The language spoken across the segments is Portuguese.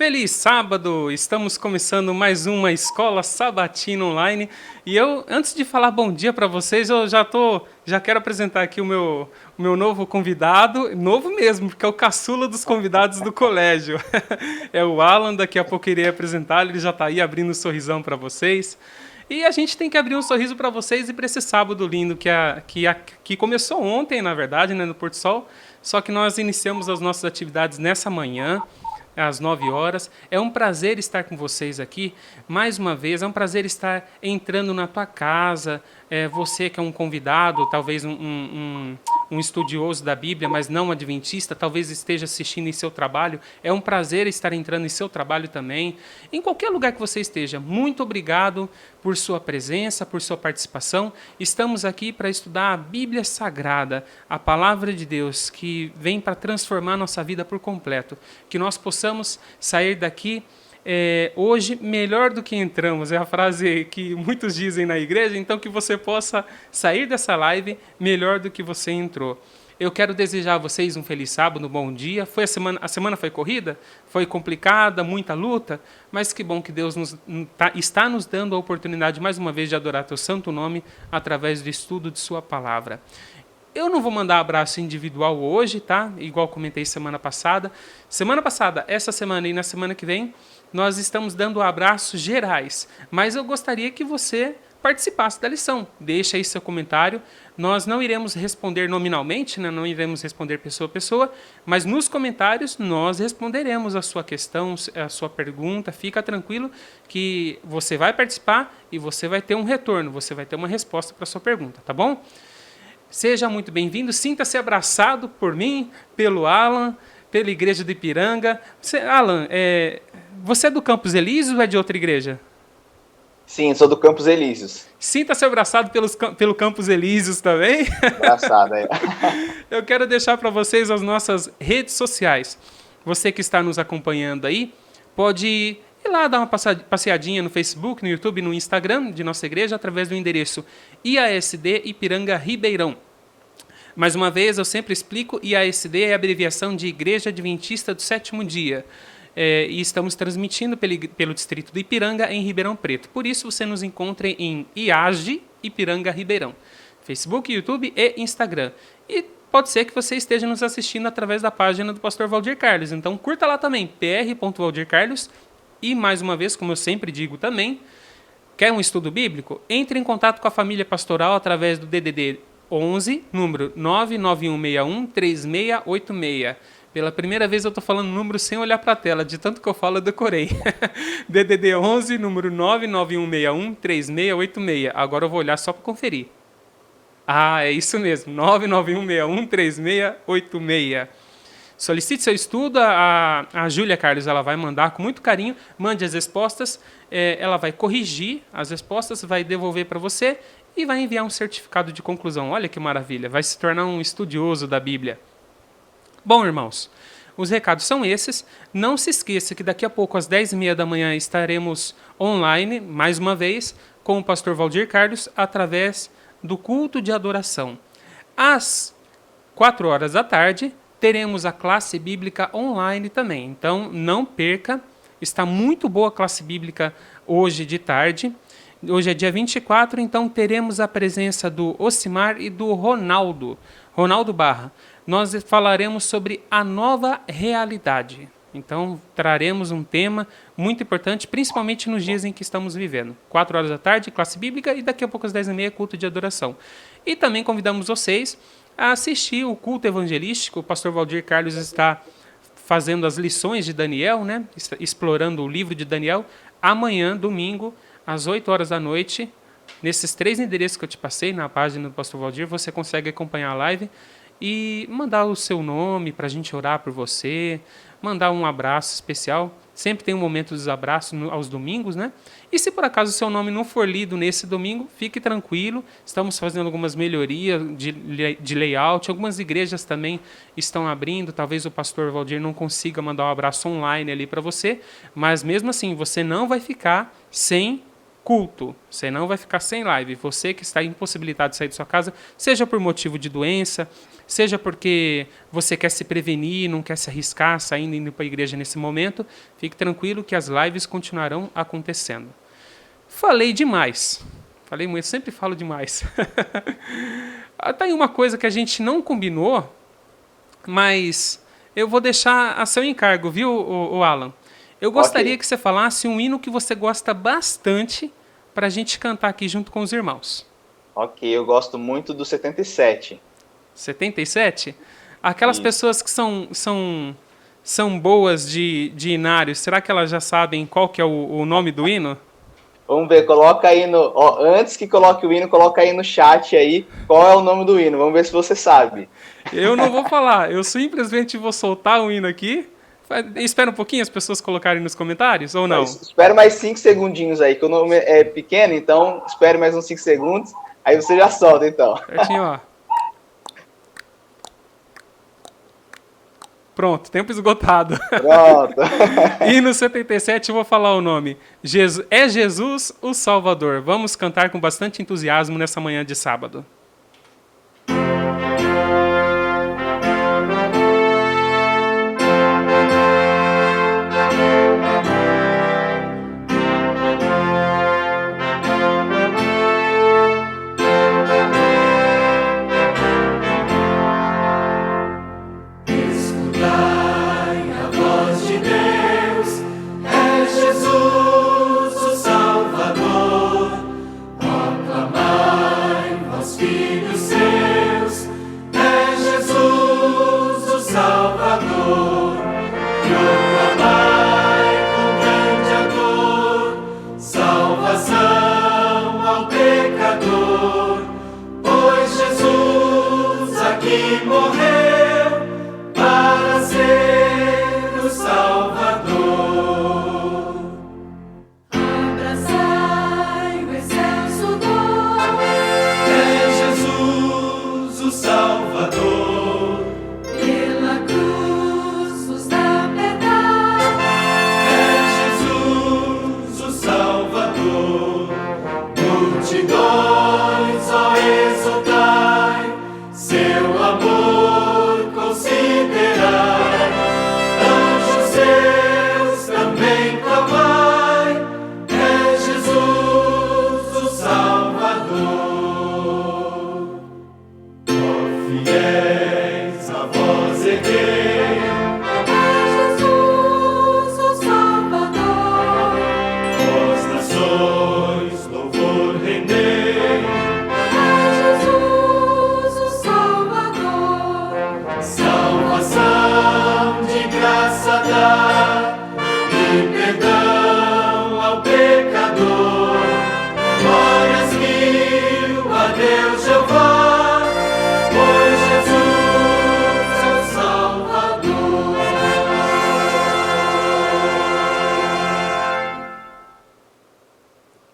Feliz sábado! Estamos começando mais uma escola sabatina online. E antes de falar bom dia para vocês, eu já quero apresentar aqui o meu novo convidado, novo mesmo, porque é o caçula dos convidados do colégio. É o Alan, daqui a pouco irei apresentá-lo, ele já está aí abrindo um sorrisão para vocês. E a gente tem que abrir um sorriso para vocês e para esse sábado lindo que começou ontem, na verdade, né, no Porto Sol. Só que nós iniciamos as nossas atividades nessa manhã, às 9 horas. É um prazer estar com vocês aqui, mais uma vez. É um prazer estar entrando na tua casa. Você que é um convidado, talvez um estudioso da Bíblia, mas não adventista, talvez esteja assistindo em seu trabalho. É um prazer estar entrando em seu trabalho também. Em qualquer lugar que você esteja, muito obrigado por sua presença, por sua participação. Estamos aqui para estudar a Bíblia Sagrada, a Palavra de Deus, que vem para transformar nossa vida por completo. Que nós possamos sair daqui hoje melhor do que entramos, é a frase que muitos dizem na igreja, então que você possa sair dessa live melhor do que você entrou. Eu quero desejar a vocês um feliz sábado, um bom dia. A semana foi corrida, foi complicada, muita luta, mas que bom que Deus está nos dando a oportunidade mais uma vez de adorar teu santo nome através do estudo de sua palavra. Eu não vou mandar abraço individual hoje, tá? Igual comentei semana passada. Essa semana e na semana que vem, nós estamos dando abraços gerais. Mas eu gostaria que você participasse da lição. Deixa aí seu comentário. Nós não iremos responder nominalmente, né? Não iremos responder pessoa a pessoa, mas nos comentários nós responderemos a sua questão, a sua pergunta. Fica tranquilo que você vai participar e você vai ter um retorno, você vai ter uma resposta para a sua pergunta, tá bom? Seja muito bem-vindo, sinta-se abraçado por mim, pelo Alan, pela igreja de Ipiranga. Alan, você é do Campos Elíseos ou é de outra igreja? Sim, sou do Campos Elíseos. Sinta-se abraçado pelo Campos Elíseos também. Abraçado aí. Eu quero deixar para vocês as nossas redes sociais. Você que está nos acompanhando aí, pode ir lá dar uma passeadinha no Facebook, no YouTube, no Instagram de nossa igreja, através do endereço IASD Ipiranga Ribeirão. Mais uma vez, eu sempre explico, IASD é a abreviação de Igreja Adventista do Sétimo Dia. E estamos transmitindo pelo distrito do Ipiranga, em Ribeirão Preto. Por isso, você nos encontra em IASD Ipiranga Ribeirão. Facebook, YouTube e Instagram. E pode ser que você esteja nos assistindo através da página do pastor Valdir Carlos. Então, curta lá também, pr.valdircarlos. E, mais uma vez, como eu sempre digo também, quer um estudo bíblico? Entre em contato com a família pastoral através do DDD 11, número 991613686. Pela primeira vez eu estou falando número sem olhar para a tela, de tanto que eu falo eu decorei. DDD 11, número 991613686. Agora eu vou olhar só para conferir. É isso mesmo, 991613686. Solicite seu estudo, a Júlia Carlos ela vai mandar com muito carinho, mande as respostas, ela vai corrigir as respostas, vai devolver para você e vai enviar um certificado de conclusão. Olha que maravilha, vai se tornar um estudioso da Bíblia. Bom, irmãos, os recados são esses. Não se esqueça que daqui a pouco, às 10h30 da manhã, estaremos online, mais uma vez, com o pastor Valdir Carlos, através do culto de adoração. Às 4 horas da tarde, teremos a classe bíblica online também. Então, não perca. Está muito boa a classe bíblica hoje de tarde. Hoje é dia 24, então teremos a presença do Ocimar e do Ronaldo Barra. Nós falaremos sobre a nova realidade. Então, traremos um tema muito importante, principalmente nos dias em que estamos vivendo. 4 horas da tarde, classe bíblica, e daqui a pouco às 10h30, culto de adoração. E também convidamos vocês a assistir o culto evangelístico. O pastor Valdir Carlos está fazendo as lições de Daniel, né? Explorando o livro de Daniel. Amanhã, domingo, às 8 horas da noite, nesses 3 endereços que eu te passei na página do pastor Valdir, você consegue acompanhar a live e mandar o seu nome para a gente orar por você, mandar um abraço especial. Sempre tem um momento dos abraços aos domingos, né? E se por acaso o seu nome não for lido nesse domingo, fique tranquilo. Estamos fazendo algumas melhorias de layout. Algumas igrejas também estão abrindo. Talvez o pastor Valdir não consiga mandar um abraço online ali para você. Mas mesmo assim, você não vai ficar sem culto. Você não vai ficar sem live. Você que está impossibilitado de sair de sua casa, seja por motivo de doença, seja porque você quer se prevenir, não quer se arriscar saindo e indo para a igreja nesse momento, fique tranquilo que as lives continuarão acontecendo. Falei demais. Falei muito, sempre falo demais. Tá aí uma coisa que a gente não combinou, mas eu vou deixar a seu encargo, viu, o Alan? Eu gostaria que você falasse um hino que você gosta bastante para a gente cantar aqui junto com os irmãos. Ok, eu gosto muito do 77. 77? Aquelas pessoas que são boas de hinário, será que elas já sabem qual que é o nome do hino? Vamos ver, coloca aí no... Ó, antes que coloque o hino, coloca aí no chat aí qual é o nome do hino. Vamos ver se você sabe. Eu não vou falar, eu simplesmente vou soltar o hino aqui. Espera um pouquinho as pessoas colocarem nos comentários, ou não? Espera mais 5 segundinhos aí, que o nome é pequeno, então espere mais uns 5 segundos, aí você já solta, então. Certinho, ó. Pronto, tempo esgotado. Pronto. E no 77 eu vou falar o nome. É Jesus o Salvador. Vamos cantar com bastante entusiasmo nessa manhã de sábado.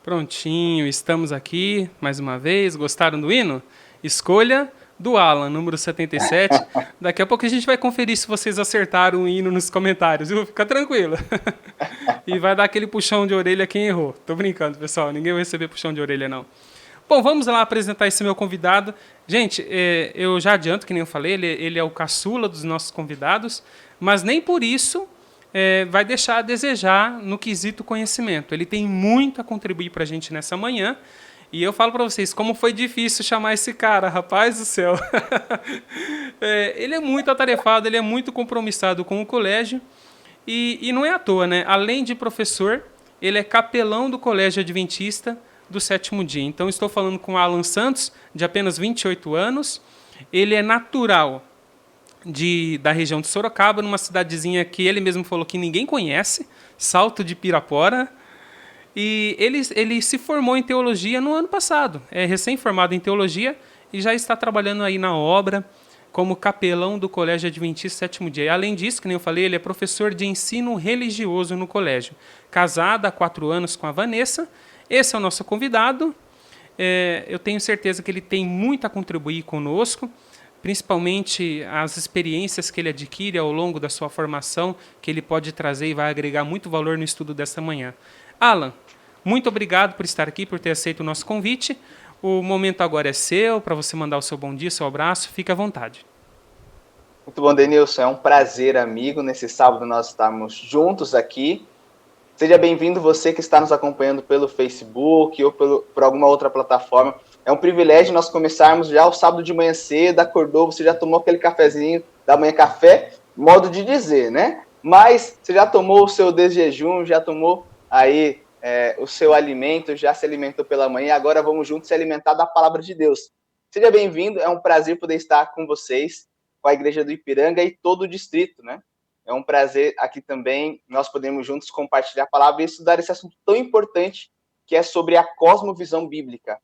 Prontinho, estamos aqui mais uma vez. Gostaram do hino? Escolha do Alan, número 77. Daqui a pouco a gente vai conferir se vocês acertaram o hino nos comentários, viu? Fica tranquilo. E vai dar aquele puxão de orelha quem errou. Tô brincando, pessoal. Ninguém vai receber puxão de orelha, não. Bom, vamos lá apresentar esse meu convidado. Gente, eu já adianto, que nem eu falei, ele é o caçula dos nossos convidados, mas nem por isso vai deixar a desejar no quesito conhecimento. Ele tem muito a contribuir para a gente nessa manhã. E eu falo para vocês, como foi difícil chamar esse cara, rapaz do céu. Ele é muito atarefado, ele é muito compromissado com o colégio. E não é à toa, né? Além de professor, ele é capelão do Colégio Adventista do Sétimo Dia. Então, estou falando com Alan Santos, de apenas 28 anos. Ele é natural da região de Sorocaba, numa cidadezinha que ele mesmo falou que ninguém conhece, Salto de Pirapora. E ele se formou em teologia no ano passado. É recém-formado em teologia e já está trabalhando aí na obra como capelão do Colégio Adventista Sétimo Dia. E, além disso, que nem eu falei, ele é professor de ensino religioso no colégio. Casado há 4 anos com a Vanessa. Esse é o nosso convidado. Eu tenho certeza que ele tem muito a contribuir conosco, principalmente as experiências que ele adquire ao longo da sua formação, que ele pode trazer e vai agregar muito valor no estudo desta manhã. Alan, muito obrigado por estar aqui, por ter aceito o nosso convite. O momento agora é seu, para você mandar o seu bom dia, seu abraço. Fique à vontade. Muito bom, Denilson. É um prazer, amigo. Nesse sábado nós estamos juntos aqui. Seja bem-vindo você que está nos acompanhando pelo Facebook ou por alguma outra plataforma. É um privilégio nós começarmos já o sábado de manhã cedo, acordou, você já tomou aquele cafezinho da manhã, café, modo de dizer, né? Mas você já tomou o seu desjejum, já tomou aí o seu alimento, já se alimentou pela manhã, agora vamos juntos se alimentar da palavra de Deus. Seja bem-vindo, é um prazer poder estar com vocês, com a Igreja do Ipiranga e todo o distrito, né? É um prazer aqui também nós podemos juntos compartilhar a palavra e estudar esse assunto tão importante que é sobre a cosmovisão bíblica.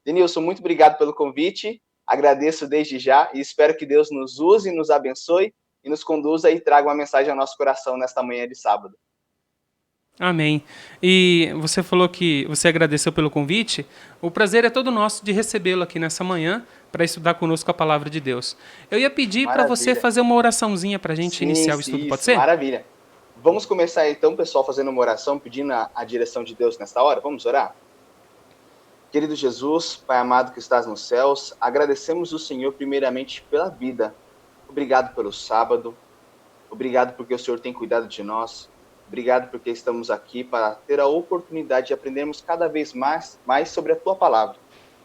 Denilson, muito obrigado pelo convite, agradeço desde já e espero que Deus nos use, nos abençoe e nos conduza e traga uma mensagem ao nosso coração nesta manhã de sábado. Amém. E você falou que você agradeceu pelo convite. O prazer é todo nosso de recebê-lo aqui nessa manhã para estudar conosco a palavra de Deus. Eu ia pedir para você fazer uma oraçãozinha para a gente iniciar o estudo, pode ser? Maravilha. Vamos começar então, pessoal, fazendo uma oração, pedindo a direção de Deus nesta hora. Vamos orar? Querido Jesus, Pai amado que estás nos céus, agradecemos o Senhor primeiramente pela vida. Obrigado pelo sábado. Obrigado porque o Senhor tem cuidado de nós. Obrigado porque estamos aqui para ter a oportunidade de aprendermos cada vez mais sobre a Tua palavra.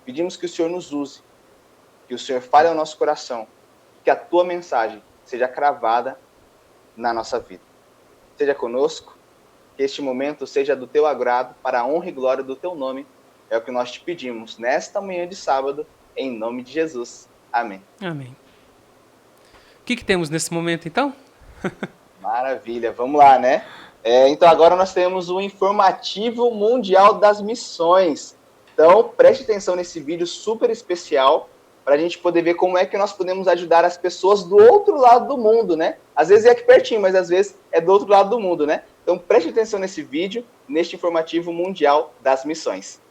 Pedimos que o Senhor nos use, que o Senhor fale ao nosso coração, que a Tua mensagem seja cravada na nossa vida. Seja conosco, que este momento seja do Teu agrado, para a honra e glória do Teu nome. É o que nós te pedimos nesta manhã de sábado, em nome de Jesus. Amém. Amém. O que temos nesse momento, então? Maravilha, vamos lá, né? Então agora nós temos o Informativo Mundial das Missões. Então preste atenção nesse vídeo super especial para a gente poder ver como é que nós podemos ajudar as pessoas do outro lado do mundo, né? Às vezes é aqui pertinho, mas às vezes é do outro lado do mundo, né? Então preste atenção nesse vídeo, neste Informativo Mundial das Missões.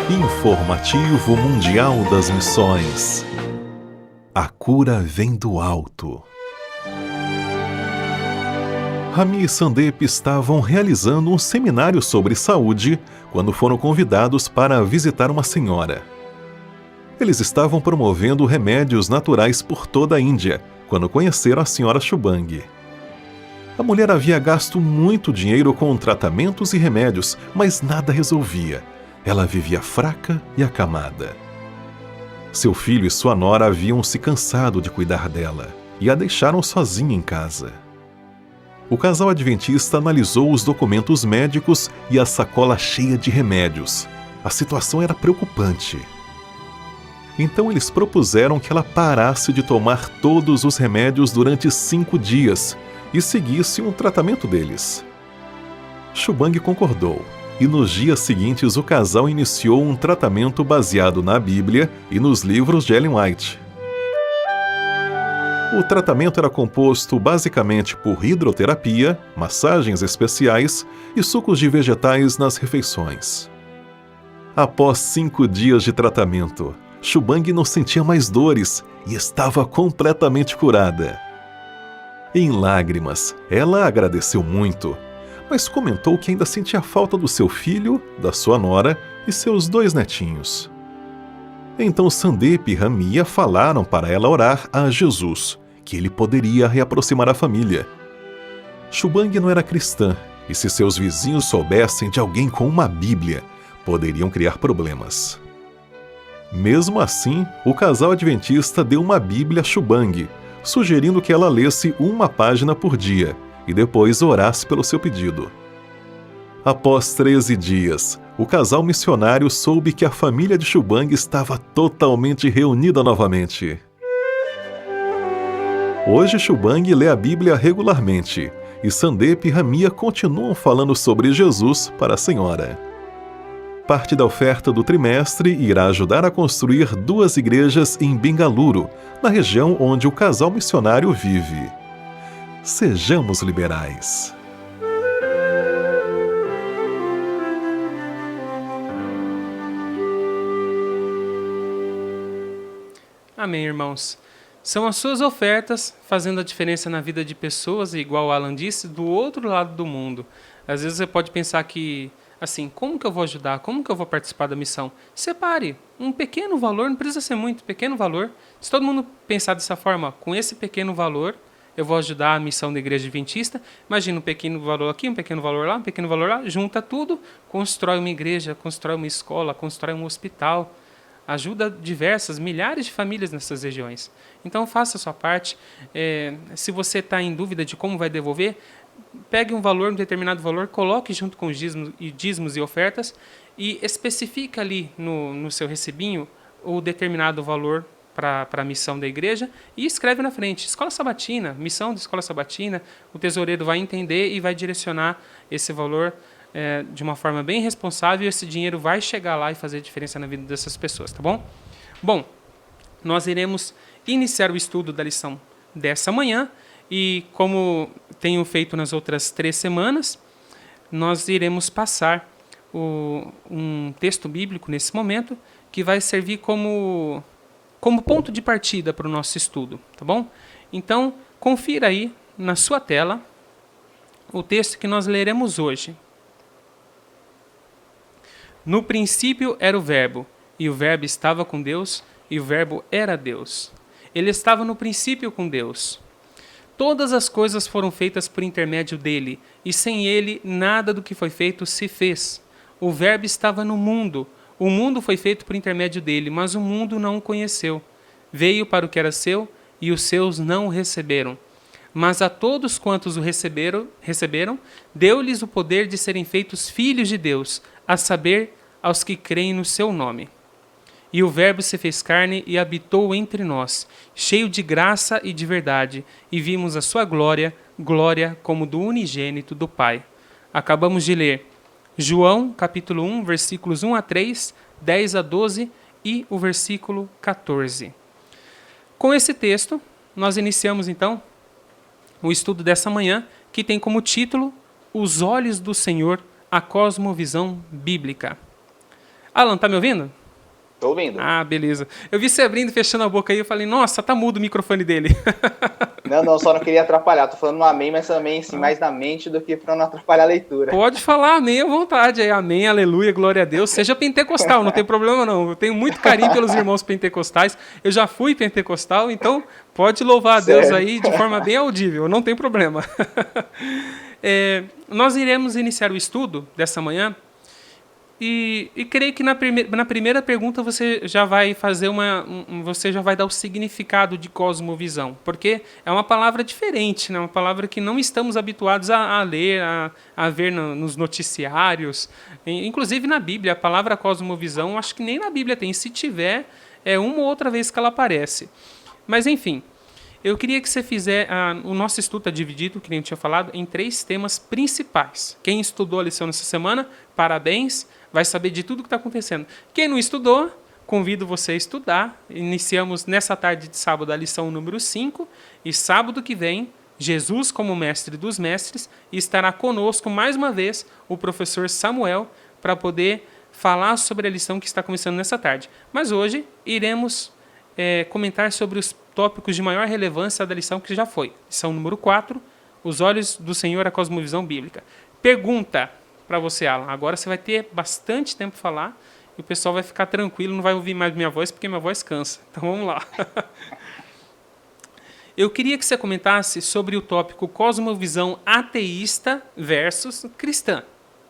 Informativo Mundial das Missões. A cura vem do alto. Rami e Sandep estavam realizando um seminário sobre saúde quando foram convidados para visitar uma senhora. Eles estavam promovendo remédios naturais por toda a Índia quando conheceram a senhora Shubhangi. A mulher havia gasto muito dinheiro com tratamentos e remédios, mas nada resolvia. Ela vivia fraca e acamada. Seu filho e sua nora haviam se cansado de cuidar dela e a deixaram sozinha em casa. O casal adventista analisou os documentos médicos e a sacola cheia de remédios. A situação era preocupante. Então eles propuseram que ela parasse de tomar todos os remédios durante 5 dias e seguisse um tratamento deles. Shubhangi concordou. E nos dias seguintes o casal iniciou um tratamento baseado na Bíblia e nos livros de Ellen White. O tratamento era composto basicamente por hidroterapia, massagens especiais e sucos de vegetais nas refeições. Após 5 dias de tratamento, Shubhangi não sentia mais dores e estava completamente curada. Em lágrimas, ela agradeceu muito, mas comentou que ainda sentia falta do seu filho, da sua nora e seus 2 netinhos. Então Sandep e Ramia falaram para ela orar a Jesus, que ele poderia reaproximar a família. Shubhangi não era cristã, e se seus vizinhos soubessem de alguém com uma Bíblia, poderiam criar problemas. Mesmo assim, o casal adventista deu uma Bíblia a Shubhangi, sugerindo que ela lesse uma página por dia, e depois orasse pelo seu pedido. Após 13 dias, o casal missionário soube que a família de Shubhangi estava totalmente reunida novamente. Hoje Shubhangi lê a Bíblia regularmente, e Sandep e Ramia continuam falando sobre Jesus para a senhora. Parte da oferta do trimestre irá ajudar a construir 2 igrejas em Bengaluru, na região onde o casal missionário vive. Sejamos liberais. Amém, irmãos. São as suas ofertas fazendo a diferença na vida de pessoas, igual o Alan disse, do outro lado do mundo. Às vezes você pode pensar que, assim, como que eu vou ajudar? Como que eu vou participar da missão? Separe um pequeno valor, não precisa ser muito, pequeno valor. Se todo mundo pensar dessa forma, com esse pequeno valor, eu vou ajudar a missão da Igreja Adventista. Imagina um pequeno valor aqui, um pequeno valor lá, um pequeno valor lá, junta tudo, constrói uma igreja, constrói uma escola, constrói um hospital. Ajuda diversas, milhares de famílias nessas regiões. Então, faça a sua parte. Se você está em dúvida de como vai devolver, pegue um valor, um determinado valor, coloque junto com os dízimos e ofertas e especifique ali no seu recibinho o determinado valor para a missão da igreja e escreve na frente, Escola Sabatina, missão da Escola Sabatina. O tesoureiro vai entender e vai direcionar esse valor de uma forma bem responsável, e esse dinheiro vai chegar lá e fazer diferença na vida dessas pessoas, tá bom? Bom, nós iremos iniciar o estudo da lição dessa manhã, e como tenho feito nas outras 3 semanas, nós iremos passar um texto bíblico nesse momento, que vai servir como ponto de partida para o nosso estudo, tá bom? Então, confira aí na sua tela o texto que nós leremos hoje. No princípio era o Verbo, e o Verbo estava com Deus, e o Verbo era Deus. Ele estava no princípio com Deus. Todas as coisas foram feitas por intermédio dele, e sem ele nada do que foi feito se fez. O Verbo estava no mundo. O mundo foi feito por intermédio dele, mas o mundo não o conheceu. Veio para o que era seu, e os seus não o receberam. Mas a todos quantos o receberam, deu-lhes o poder de serem feitos filhos de Deus, a saber, aos que creem no seu nome. E o Verbo se fez carne e habitou entre nós, cheio de graça e de verdade, e vimos a sua glória, glória como do unigênito do Pai. Acabamos de ler João, capítulo 1, versículos 1 a 3, 10 a 12 e o versículo 14. Com esse texto, nós iniciamos então o estudo dessa manhã, que tem como título Os Olhos do Senhor, a Cosmovisão Bíblica. Alan, tá me ouvindo? Tô ouvindo. Ah, beleza. Eu vi você abrindo e fechando a boca aí, eu falei, nossa, tá mudo o microfone dele. Não, só não queria atrapalhar. Tô falando um amém, mas também assim, mais na mente do que para não atrapalhar a leitura. Pode falar amém à vontade. Aí, amém, aleluia, glória a Deus. Seja pentecostal, não tem problema não. Eu tenho muito carinho pelos irmãos pentecostais. Eu já fui pentecostal, então pode louvar a Deus aí de forma bem audível, não tem problema. Nós iremos iniciar o estudo dessa manhã. E creio que na primeira pergunta você já vai fazer você já vai dar o significado de cosmovisão, porque é uma palavra diferente, né? Uma palavra que não estamos habituados a ler, a ver nos noticiários, inclusive na Bíblia. A palavra cosmovisão, acho que nem na Bíblia tem. Se tiver, é uma ou outra vez que ela aparece. Mas enfim, eu queria que você fizesse... o nosso estudo está dividido, que nem eu tinha falado, em 3 temas principais. Quem estudou a lição nessa semana, parabéns, vai saber de tudo que está acontecendo. Quem não estudou, convido você a estudar. Iniciamos nessa tarde de sábado a lição número 5, e sábado que vem, Jesus como mestre dos mestres, estará conosco mais uma vez o professor Samuel, para poder falar sobre a lição que está começando nessa tarde. Mas hoje iremos comentar sobre os tópicos de maior relevância da lição que já foi. Lição número 4, Os Olhos do Senhor, a Cosmovisão Bíblica. Pergunta para você, Alan. Agora você vai ter bastante tempo para falar e o pessoal vai ficar tranquilo, não vai ouvir mais minha voz, porque minha voz cansa. Então vamos lá. Eu queria que você comentasse sobre o tópico cosmovisão ateísta versus cristã,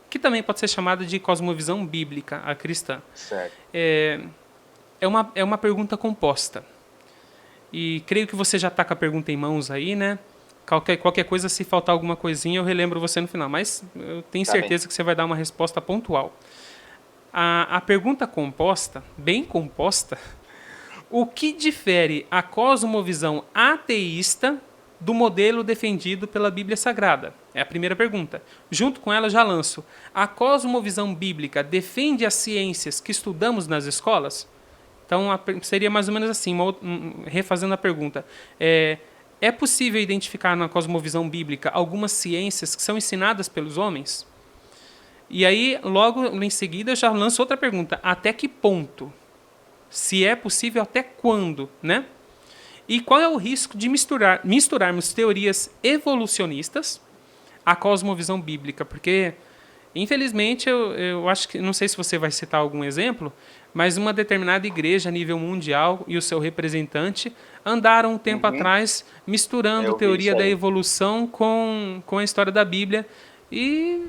que também pode ser chamada de cosmovisão bíblica, a cristã. Certo. É uma pergunta composta. E creio que você já está com a pergunta em mãos aí, né? Qualquer coisa, se faltar alguma coisinha, eu relembro você no final. Mas eu tenho certeza que você vai dar uma resposta pontual. A pergunta composta, bem composta, o que difere a cosmovisão ateísta do modelo defendido pela Bíblia Sagrada? É a primeira pergunta. Junto com ela, já lanço. A cosmovisão bíblica defende as ciências que estudamos nas escolas? Então, seria mais ou menos assim, refazendo a pergunta. É possível identificar na cosmovisão bíblica algumas ciências que são ensinadas pelos homens? E aí, logo em seguida, eu já lanço outra pergunta. Até que ponto Se é possível, até quando, né? E qual é o risco de misturarmos teorias evolucionistas à cosmovisão bíblica? Porque, infelizmente, eu acho que, não sei se você vai citar algum exemplo, mas uma determinada igreja a nível mundial e o seu representante andaram um tempo Uhum. atrás misturando Eu vi teoria isso da aí. evolução com a história da Bíblia. E,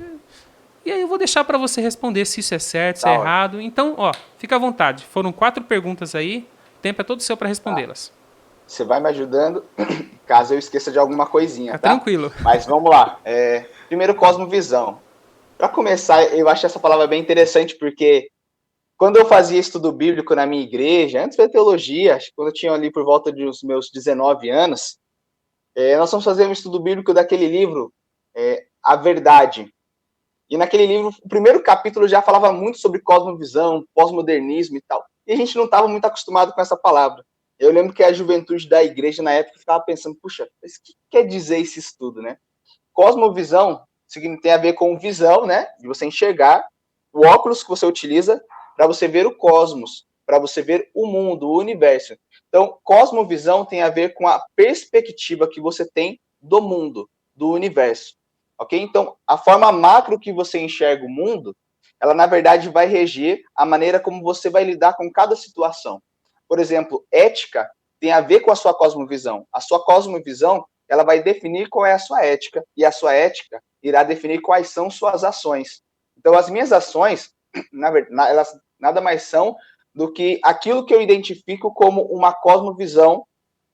e aí eu vou deixar para você responder se isso é certo, se é Tá ótimo. errado. Então, ó, fica à vontade. Foram 4 perguntas aí, o tempo é todo seu para Tá. respondê-las. Você vai me ajudando caso eu esqueça de alguma coisinha, Fica tá? tranquilo. Mas vamos lá. Primeiro, cosmovisão. Para começar, eu acho essa palavra bem interessante, porque quando eu fazia estudo bíblico na minha igreja, antes da teologia, acho que quando eu tinha ali por volta dos meus 19 anos, nós fomos fazer um estudo bíblico daquele livro, A Verdade. E naquele livro, o primeiro capítulo já falava muito sobre cosmovisão, pós-modernismo e tal. E a gente não estava muito acostumado com essa palavra. Eu lembro que a juventude da igreja na época ficava pensando, puxa, mas o que quer dizer esse estudo, né? Cosmovisão tem a ver com visão, né? De você enxergar o óculos que você utiliza para você ver o cosmos, para você ver o mundo, o universo. Então, cosmovisão tem a ver com a perspectiva que você tem do mundo, do universo. Ok? Então, a forma macro que você enxerga o mundo, ela na verdade vai reger a maneira como você vai lidar com cada situação. Por exemplo, ética tem a ver com a sua cosmovisão. A sua cosmovisão, ela vai definir qual é a sua ética, e a sua ética irá definir quais são suas ações. Então, as minhas ações, elas nada mais são do que aquilo que eu identifico como uma cosmovisão,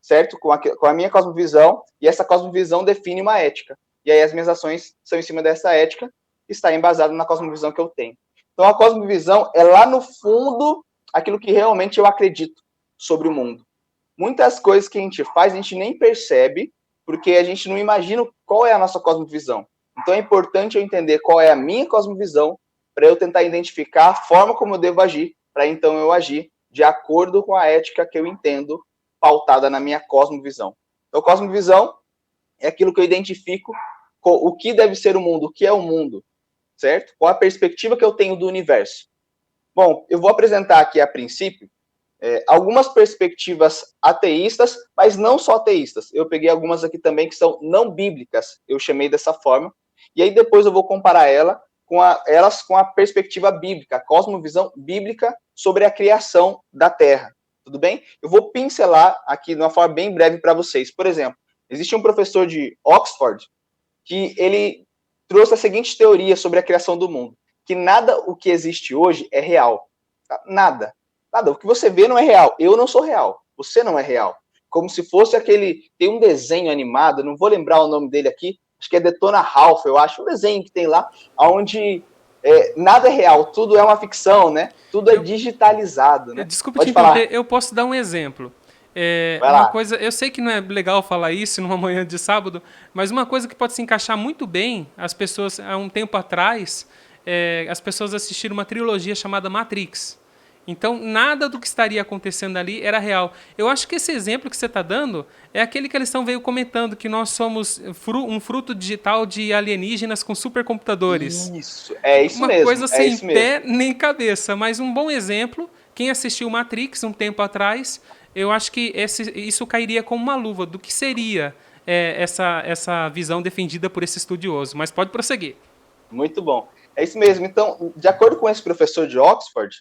certo? Com a minha cosmovisão, e essa cosmovisão define uma ética. E aí as minhas ações são em cima dessa ética, que está embasada na cosmovisão que eu tenho. Então, a cosmovisão é lá no fundo aquilo que realmente eu acredito sobre o mundo. Muitas coisas que a gente faz, a gente nem percebe, porque a gente não imagina qual é a nossa cosmovisão. Então é importante eu entender qual é a minha cosmovisão, para eu tentar identificar a forma como eu devo agir, para então eu agir de acordo com a ética que eu entendo, pautada na minha cosmovisão. Então, cosmovisão é aquilo que eu identifico o que deve ser o mundo, o que é o mundo, certo? Qual a perspectiva que eu tenho do universo. Bom, eu vou apresentar aqui a princípio algumas perspectivas ateístas, mas não só ateístas. Eu peguei algumas aqui também que são não bíblicas, eu chamei dessa forma, e aí depois eu vou comparar elas com a perspectiva bíblica, a cosmovisão bíblica sobre a criação da Terra. Tudo bem? Eu vou pincelar aqui de uma forma bem breve para vocês. Por exemplo, existe um professor de Oxford que ele trouxe a seguinte teoria sobre a criação do mundo, que nada o que existe hoje é real. Nada. Nada. O que você vê não é real. Eu não sou real. Você não é real. Como se fosse aquele... Tem um desenho animado, não vou lembrar o nome dele aqui, acho que é Detona Ralph, eu acho, um desenho que tem lá, onde nada é real, tudo é uma ficção, né? Tudo é digitalizado, né? Desculpa te Pode falar. interromper, eu posso dar um exemplo. Vai Uma lá. coisa, eu sei que não é legal falar isso numa manhã de sábado, mas uma coisa que pode se encaixar muito bem, as pessoas, há um tempo atrás, as pessoas assistiram uma trilogia chamada Matrix. Então, nada do que estaria acontecendo ali era real. Eu acho que esse exemplo que você está dando é aquele que eles estão veio comentando, que nós somos um fruto digital de alienígenas com supercomputadores. Isso, é isso Uma mesmo, coisa é sem isso mesmo. pé nem cabeça, mas um bom exemplo. Quem assistiu Matrix um tempo atrás, eu acho que isso cairia como uma luva do que seria essa visão defendida por esse estudioso. Mas pode prosseguir. Muito bom. É isso mesmo. Então, de acordo com esse professor de Oxford,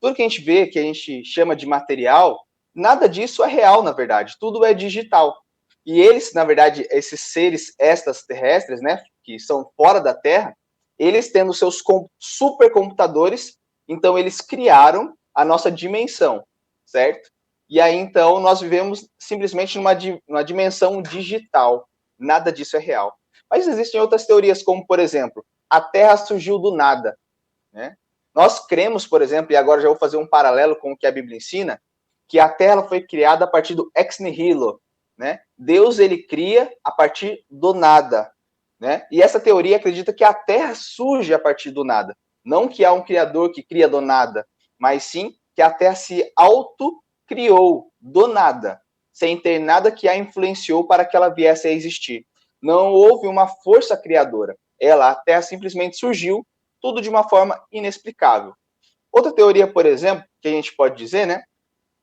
tudo que a gente vê, que a gente chama de material, nada disso é real, na verdade. Tudo é digital. E eles, na verdade, esses seres extraterrestres, né, que são fora da Terra, eles tendo seus supercomputadores, então eles criaram a nossa dimensão, certo? E aí, então, nós vivemos simplesmente numa dimensão digital. Nada disso é real. Mas existem outras teorias, como, por exemplo, a Terra surgiu do nada, né? Nós cremos, por exemplo, e agora já vou fazer um paralelo com o que a Bíblia ensina, que a Terra foi criada a partir do ex nihilo, né? Deus, ele cria a partir do nada, né? E essa teoria acredita que a Terra surge a partir do nada. Não que há um criador que cria do nada, mas sim que a Terra se auto-criou do nada, sem ter nada que a influenciou para que ela viesse a existir. Não houve uma força criadora. A Terra simplesmente surgiu, tudo de uma forma inexplicável. Outra teoria, por exemplo, que a gente pode dizer, né?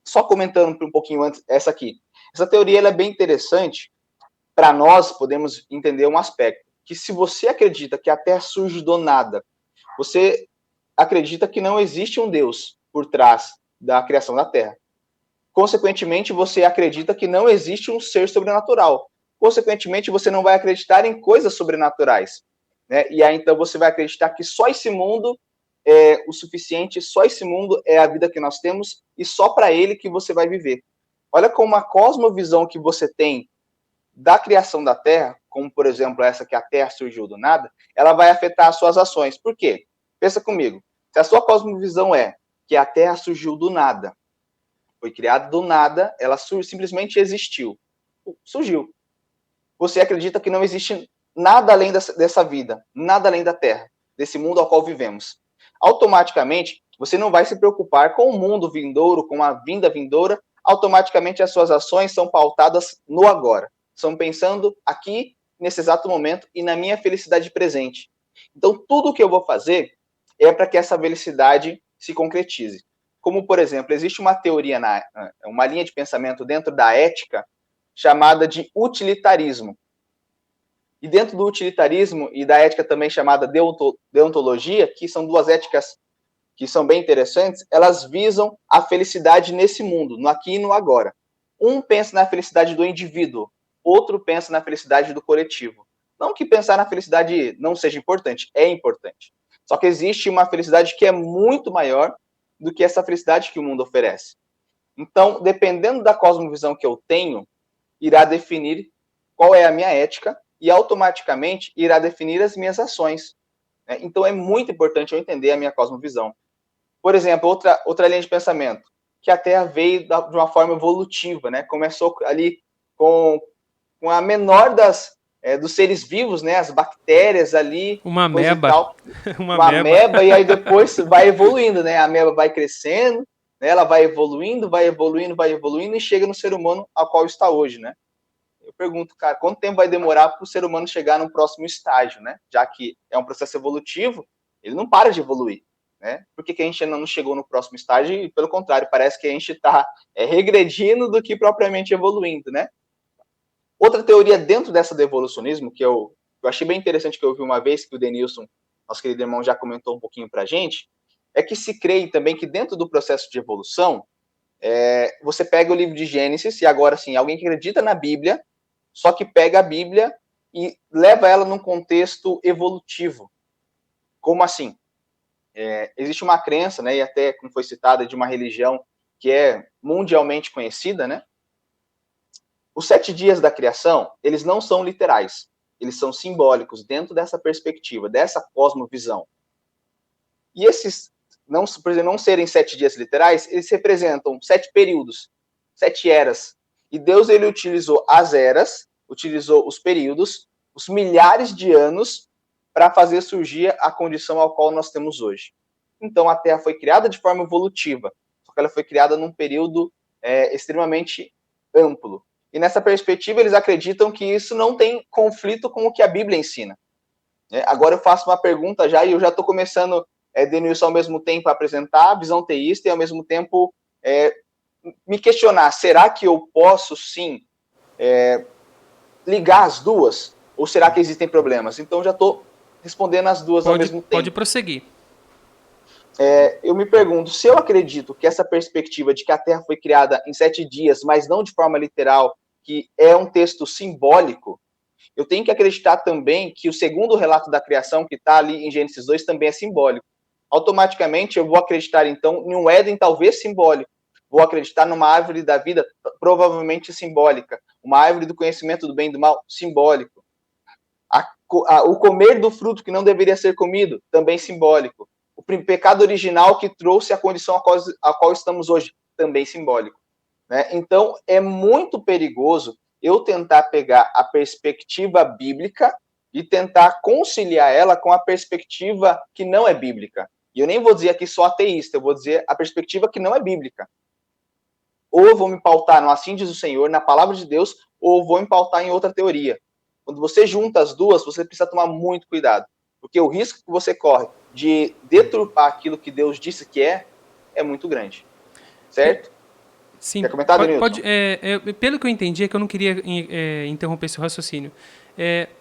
Só comentando um pouquinho antes, essa aqui. Essa teoria ela é bem interessante. Para nós, podemos entender um aspecto, que se você acredita que a Terra surge do nada, você acredita que não existe um Deus por trás da criação da Terra. Consequentemente, você acredita que não existe um ser sobrenatural. Consequentemente, você não vai acreditar em coisas sobrenaturais. Né? E aí, então, você vai acreditar que só esse mundo é o suficiente, só esse mundo é a vida que nós temos e só para ele que você vai viver. Olha como a cosmovisão que você tem da criação da Terra, como, por exemplo, essa que a Terra surgiu do nada, ela vai afetar as suas ações. Por quê? Pensa comigo. Se a sua cosmovisão é que a Terra surgiu do nada, foi criada do nada, ela simplesmente existiu. Surgiu. Você acredita que não existe nada além dessa vida, nada além da Terra, desse mundo ao qual vivemos. Automaticamente, você não vai se preocupar com o mundo vindouro, com a vinda vindoura, automaticamente as suas ações são pautadas no agora. São pensando aqui, nesse exato momento, e na minha felicidade presente. Então, tudo que eu vou fazer é para que essa felicidade se concretize. Como, por exemplo, existe uma teoria, uma linha de pensamento dentro da ética, chamada de utilitarismo. E dentro do utilitarismo e da ética também chamada deontologia, que são duas éticas que são bem interessantes, elas visam a felicidade nesse mundo, no aqui e no agora. Um pensa na felicidade do indivíduo, outro pensa na felicidade do coletivo. Não que pensar na felicidade não seja importante, é importante. Só que existe uma felicidade que é muito maior do que essa felicidade que o mundo oferece. Então, dependendo da cosmovisão que eu tenho, irá definir qual é a minha ética e automaticamente irá definir as minhas ações. Então, é muito importante eu entender a minha cosmovisão. Por exemplo, outra linha de pensamento, que a Terra veio de uma forma evolutiva, né? Começou ali com a menor dos seres vivos, né? As bactérias ali, uma coisa ameba. e tal. Uma ameba, e aí depois vai evoluindo, né? A ameba vai crescendo, né? Ela vai evoluindo, e chega no ser humano ao qual está hoje, né? Eu pergunto, cara, quanto tempo vai demorar para o ser humano chegar no próximo estágio, né? Já que é um processo evolutivo, ele não para de evoluir, né? Por que a gente ainda não chegou no próximo estágio? E, pelo contrário, parece que a gente está regredindo do que propriamente evoluindo, né? Outra teoria dentro dessa do evolucionismo, que eu achei bem interessante, que eu vi uma vez, que o Denilson, nosso querido irmão, já comentou um pouquinho para a gente, é que se crê também que dentro do processo de evolução, você pega o livro de Gênesis, e agora sim, alguém que acredita na Bíblia, só que pega a Bíblia e leva ela num contexto evolutivo. Como assim? Existe uma crença, né, e até como foi citada, de uma religião que é mundialmente conhecida, né? Os 7 dias da criação, eles não são literais, eles são simbólicos dentro dessa perspectiva, dessa cosmovisão. E esses, por exemplo, não serem 7 dias literais, eles representam 7 períodos, 7 eras. E Deus, ele utilizou as eras, utilizou os períodos, os milhares de anos para fazer surgir a condição ao qual nós temos hoje. Então, a Terra foi criada de forma evolutiva, só que ela foi criada num período extremamente amplo. E nessa perspectiva, eles acreditam que isso não tem conflito com o que a Bíblia ensina. Agora eu faço uma pergunta já, e eu já estou começando, Denilson, ao mesmo tempo a apresentar a visão teísta e ao mesmo tempo me questionar, será que eu posso sim ligar as duas? Ou será que existem problemas? Então já estou respondendo as duas ao mesmo tempo. Pode prosseguir. Eu me pergunto, se eu acredito que essa perspectiva de que a Terra foi criada em 7 dias, mas não de forma literal, que é um texto simbólico, eu tenho que acreditar também que o segundo relato da criação, que está ali em Gênesis 2, também é simbólico. Automaticamente, eu vou acreditar, então, em um Éden talvez simbólico. Vou acreditar numa árvore da vida, provavelmente simbólica. Uma árvore do conhecimento do bem e do mal, simbólico. O comer do fruto que não deveria ser comido, também simbólico. O pecado original que trouxe a condição a qual estamos hoje, também simbólico. Né? Então, é muito perigoso eu tentar pegar a perspectiva bíblica e tentar conciliar ela com a perspectiva que não é bíblica. E eu nem vou dizer aqui só ateísta, eu vou dizer a perspectiva que não é bíblica. Ou eu vou me pautar no assim diz o Senhor, na palavra de Deus, ou eu vou me pautar em outra teoria. Quando você junta as duas, você precisa tomar muito cuidado. Porque o risco que você corre de deturpar aquilo que Deus disse que é muito grande. Certo? Sim, Quer comentar, Denilson? pelo que eu entendi, é que eu não queria interromper esse raciocínio.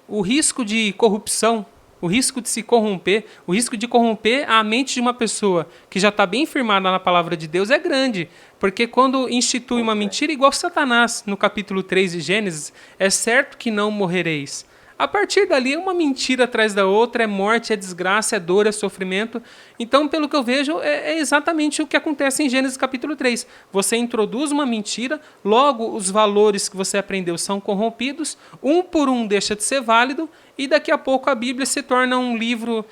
O risco de corrupção, o risco de se corromper, o risco de corromper a mente de uma pessoa que já está bem firmada na palavra de Deus é grande. Porque quando institui uma mentira, igual Satanás, no capítulo 3 de Gênesis, é certo que não morrereis. A partir dali é uma mentira atrás da outra, é morte, é desgraça, é dor, é sofrimento. Então, pelo que eu vejo, é exatamente o que acontece em Gênesis capítulo 3. Você introduz uma mentira, logo os valores que você aprendeu são corrompidos, um por um deixa de ser válido, e daqui a pouco a Bíblia se torna um livro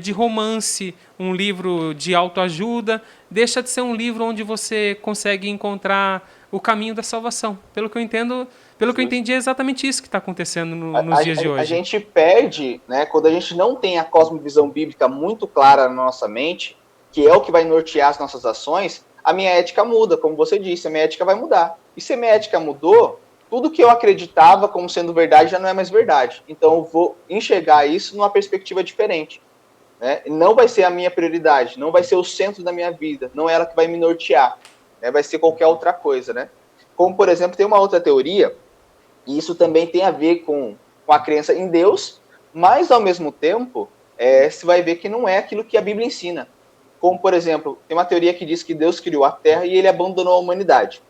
de romance, um livro de autoajuda, deixa de ser um livro onde você consegue encontrar o caminho da salvação. Pelo que eu entendo, pelo que eu entendi, é exatamente isso que está acontecendo nos dias de hoje. A gente perde, né, quando a gente não tem a cosmovisão bíblica muito clara na nossa mente, que é o que vai nortear as nossas ações, a minha ética muda, como você disse, a minha ética vai mudar. E se a minha ética mudou, tudo que eu acreditava como sendo verdade já não é mais verdade. Então eu vou enxergar isso numa perspectiva diferente. Né? Não vai ser a minha prioridade, não vai ser o centro da minha vida, não é ela que vai me nortear, né? Vai ser qualquer outra coisa, né? Como, por exemplo, tem uma outra teoria, e isso também tem a ver com a crença em Deus, mas, ao mesmo tempo, você vai ver que não é aquilo que a Bíblia ensina. Como, por exemplo, tem uma teoria que diz que Deus criou a Terra e ele abandonou a humanidade.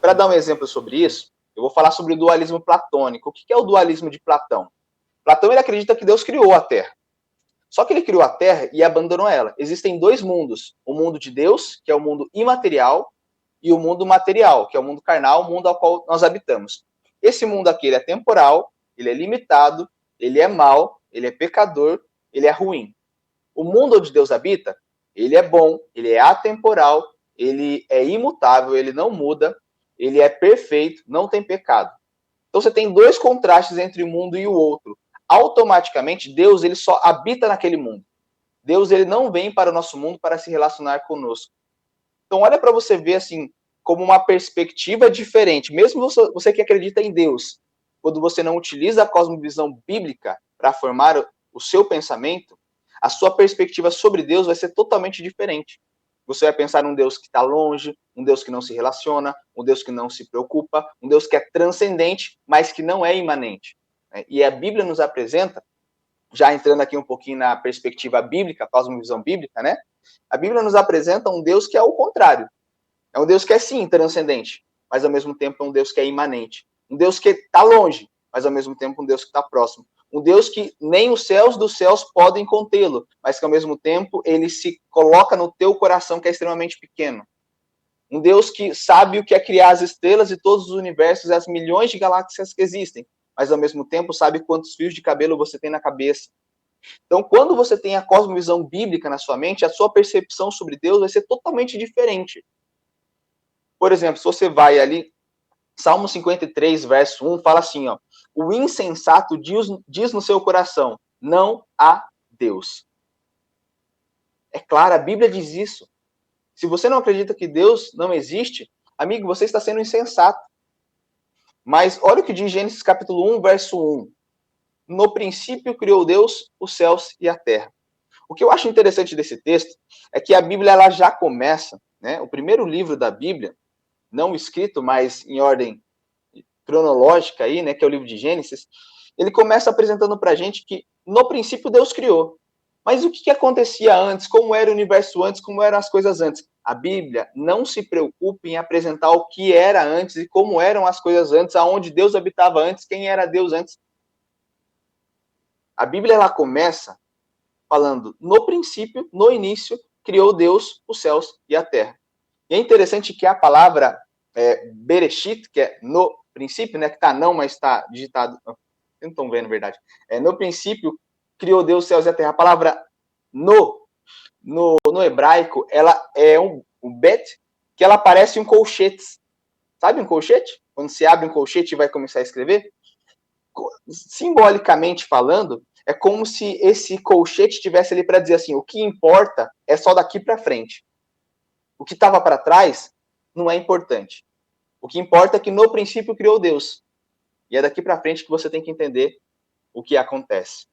Para dar um exemplo sobre isso, eu vou falar sobre o dualismo platônico. O que é o dualismo de Platão? Platão ele acredita que Deus criou a Terra. Só que ele criou a Terra e abandonou ela. Existem dois mundos. O mundo de Deus, que é o mundo imaterial, e o mundo material, que é o mundo carnal, o mundo ao qual nós habitamos. Esse mundo aqui ele é temporal, ele é limitado, ele é mau, ele é pecador, ele é ruim. O mundo onde Deus habita, ele é bom, ele é atemporal, ele é imutável, ele não muda, ele é perfeito, não tem pecado. Então você tem dois contrastes entre um mundo e o outro. Automaticamente, Deus ele só habita naquele mundo. Deus ele não vem para o nosso mundo para se relacionar conosco. Então olha para você ver assim, como uma perspectiva diferente. Mesmo você que acredita em Deus, quando você não utiliza a cosmovisão bíblica para formar o seu pensamento, a sua perspectiva sobre Deus vai ser totalmente diferente. Você vai pensar num Deus que está longe, um Deus que não se relaciona, um Deus que não se preocupa, um Deus que é transcendente, mas que não é imanente. E a Bíblia nos apresenta, já entrando aqui um pouquinho na perspectiva bíblica, cosmovisão bíblica, né? A Bíblia nos apresenta um Deus que é o contrário. É um Deus que é, sim, transcendente, mas ao mesmo tempo é um Deus que é imanente. Um Deus que está longe, mas ao mesmo tempo um Deus que está próximo. Um Deus que nem os céus dos céus podem contê-lo, mas que ao mesmo tempo ele se coloca no teu coração que é extremamente pequeno. Um Deus que sabe o que é criar as estrelas e todos os universos e as milhões de galáxias que existem, mas ao mesmo tempo sabe quantos fios de cabelo você tem na cabeça. Então, quando você tem a cosmovisão bíblica na sua mente, a sua percepção sobre Deus vai ser totalmente diferente. Por exemplo, se você vai ali, Salmo 53, verso 1, fala assim, ó, o insensato diz no seu coração, não há Deus. É claro, a Bíblia diz isso. Se você não acredita que Deus não existe, amigo, você está sendo insensato. Mas olha o que diz Gênesis capítulo 1, verso 1. No princípio criou Deus os céus e a terra. O que eu acho interessante desse texto é que a Bíblia ela já começa, né, o primeiro livro da Bíblia, não escrito, mas em ordem cronológica aí, né, que é o livro de Gênesis, ele começa apresentando para a gente que no princípio Deus criou. Mas o que acontecia antes? Como era o universo antes? Como eram as coisas antes? A Bíblia não se preocupa em apresentar o que era antes e como eram as coisas antes, aonde Deus habitava antes, quem era Deus antes. A Bíblia ela começa falando, no princípio, no início, criou Deus os céus e a terra. E é interessante que a palavra Bereshit, que é no princípio, né, que está não, mas está digitado, vocês não estão vendo, verdade. No princípio, criou Deus os céus e a terra. A palavra no hebraico, ela é um bet, que ela parece um colchete. Sabe um colchete? Quando se abre um colchete e vai começar a escrever? Simbolicamente falando, é como se esse colchete estivesse ali para dizer assim, o que importa é só daqui para frente. O que estava para trás não é importante. O que importa é que no princípio criou Deus. E é daqui para frente que você tem que entender o que acontece.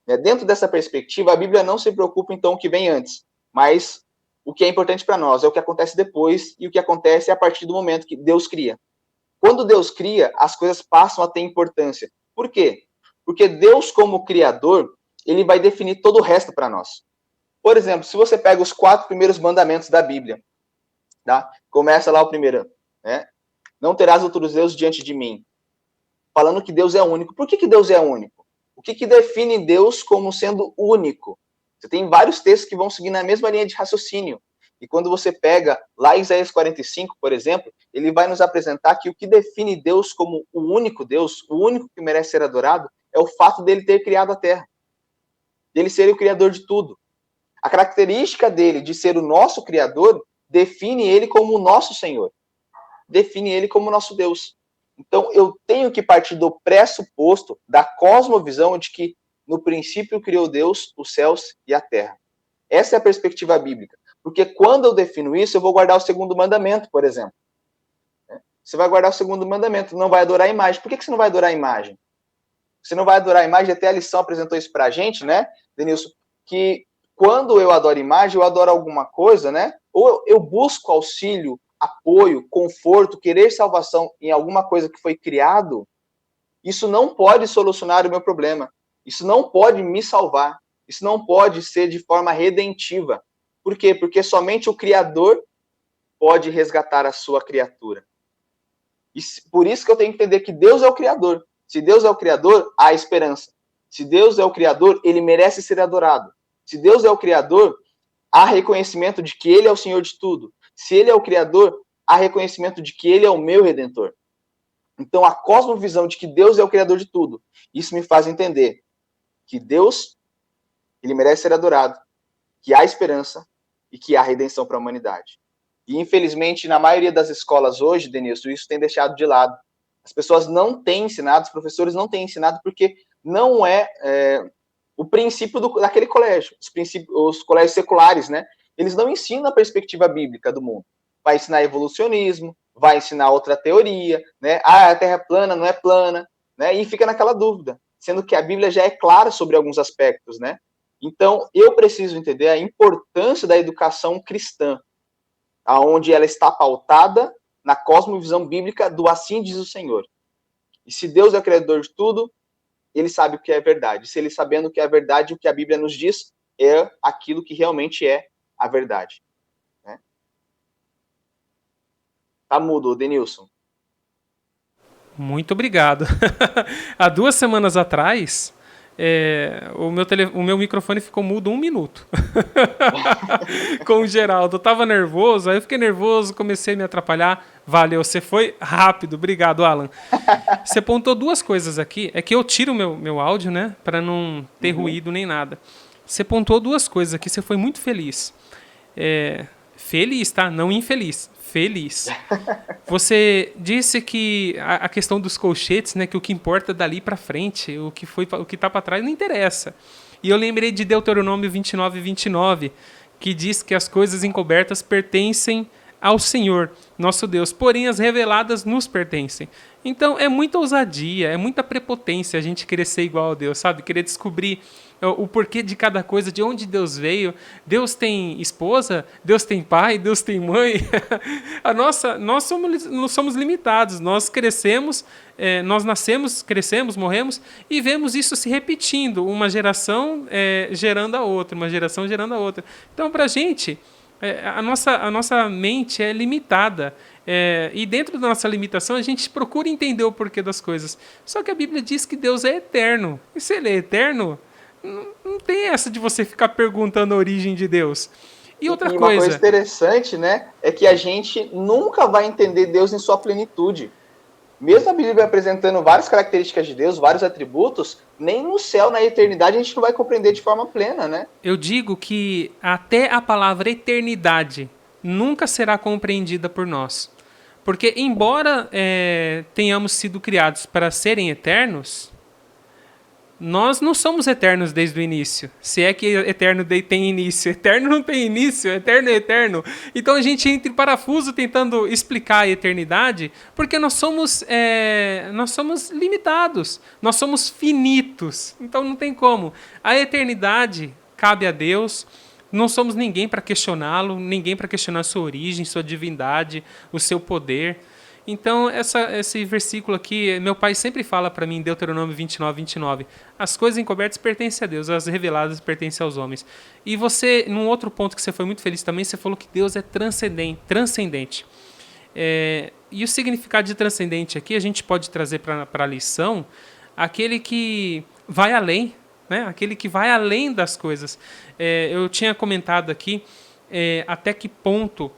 Né? Dentro dessa perspectiva, a Bíblia não se preocupa, então, com o que vem antes, mas o que é importante para nós é o que acontece depois e o que acontece a partir do momento que Deus cria. Quando Deus cria, as coisas passam a ter importância. Por quê? Porque Deus, como criador, ele vai definir todo o resto para nós. Por exemplo, se você pega os 4 primeiros mandamentos da Bíblia, tá? Começa lá o primeiro, né? Não terás outros deuses diante de mim. Falando que Deus é único. Por que Deus é único? O que define Deus como sendo único? Você tem vários textos que vão seguir na mesma linha de raciocínio. E quando você pega lá em Isaías 45, por exemplo, ele vai nos apresentar que o que define Deus como o único Deus, o único que merece ser adorado, é o fato dele ter criado a terra. Dele ser o criador de tudo. A característica dele de ser o nosso criador define ele como o nosso Senhor. Define ele como o nosso Deus. Então, eu tenho que partir do pressuposto, da cosmovisão de que no princípio criou Deus os céus e a terra. Essa é a perspectiva bíblica. Porque quando eu defino isso, eu vou guardar o segundo mandamento, por exemplo. Você vai guardar o segundo mandamento, não vai adorar a imagem. Por que você não vai adorar a imagem? Você não vai adorar a imagem, até a lição apresentou isso pra gente, né, Denilson? Que quando eu adoro imagem, eu adoro alguma coisa, né? Ou eu busco auxílio, apoio, conforto, querer salvação em alguma coisa que foi criado, isso não pode solucionar o meu problema. Isso não pode me salvar. Isso não pode ser de forma redentiva. Por quê? Porque somente o Criador pode resgatar a sua criatura. E por isso que eu tenho que entender que Deus é o Criador. Se Deus é o Criador, há esperança. Se Deus é o Criador, ele merece ser adorado. Se Deus é o Criador, há reconhecimento de que ele é o Senhor de tudo. Se ele é o Criador, há reconhecimento de que ele é o meu Redentor. Então, a cosmovisão de que Deus é o Criador de tudo, isso me faz entender que Deus, ele merece ser adorado, que há esperança e que há redenção para a humanidade. E, infelizmente, na maioria das escolas hoje, Denilson, isso tem deixado de lado. As pessoas não têm ensinado, os professores não têm ensinado, porque não é o princípio daquele colégio. Os colégios seculares, né? Eles não ensinam a perspectiva bíblica do mundo. Vai ensinar evolucionismo, vai ensinar outra teoria, né? Ah, a Terra é plana, não é plana, né? E fica naquela dúvida, sendo que a Bíblia já é clara sobre alguns aspectos, né? Então, eu preciso entender a importância da educação cristã, aonde ela está pautada na cosmovisão bíblica do assim diz o Senhor. E se Deus é o criador de tudo, ele sabe o que é verdade. Se ele sabendo o que é verdade, o que a Bíblia nos diz é aquilo que realmente é a verdade. Né? Tá mudo, Denilson. Muito obrigado. Há 2 semanas atrás, o meu microfone ficou mudo 1 minuto. Com o Geraldo. Eu tava nervoso, aí eu fiquei nervoso, comecei a me atrapalhar. Valeu, você foi rápido. Obrigado, Alan. Você pontou 2 coisas aqui. É que eu tiro o meu áudio, né? Para não ter ruído nem nada. Você pontou 2 coisas aqui, você foi muito feliz. Feliz, tá? Não infeliz. Feliz. Você disse que a questão dos colchetes, né, que o que importa dali para frente, o que tá para trás não interessa. E eu lembrei de Deuteronômio 29:29, que diz que as coisas encobertas pertencem ao Senhor, nosso Deus, porém as reveladas nos pertencem. Então é muita ousadia, é muita prepotência a gente querer ser igual a Deus, sabe? Querer descobrir o porquê de cada coisa, de onde Deus veio. Deus tem esposa, Deus tem pai, Deus tem mãe. Nós somos limitados, nós crescemos, nós nascemos, crescemos, morremos e vemos isso se repetindo, uma geração gerando a outra, uma geração gerando a outra. Então, para a gente, a nossa mente é limitada. E dentro da nossa limitação, a gente procura entender o porquê das coisas. Só que a Bíblia diz que Deus é eterno. E se ele é eterno, não tem essa de você ficar perguntando a origem de Deus. E outra uma coisa interessante, né, é que a gente nunca vai entender Deus em sua plenitude. Mesmo a Bíblia apresentando várias características de Deus, vários atributos, nem no céu, na eternidade, a gente não vai compreender de forma plena, né? Eu digo que até a palavra eternidade nunca será compreendida por nós. Porque, embora tenhamos sido criados para serem eternos, nós não somos eternos desde o início. Se é que eterno tem início. Eterno não tem início, eterno é eterno. Então a gente entra em parafuso tentando explicar a eternidade, porque nós somos limitados, nós somos finitos. Então não tem como. A eternidade cabe a Deus. Não somos ninguém para questioná-lo, ninguém para questionar sua origem, sua divindade, o seu poder. Então, esse versículo aqui, meu pai sempre fala para mim, em Deuteronômio 29, 29, as coisas encobertas pertencem a Deus, as reveladas pertencem aos homens. E você, num outro ponto que você foi muito feliz também, você falou que Deus é transcendente. E o significado de transcendente aqui, a gente pode trazer para a lição, aquele que vai além, né? Aquele que vai além das coisas. Eu tinha comentado aqui até que ponto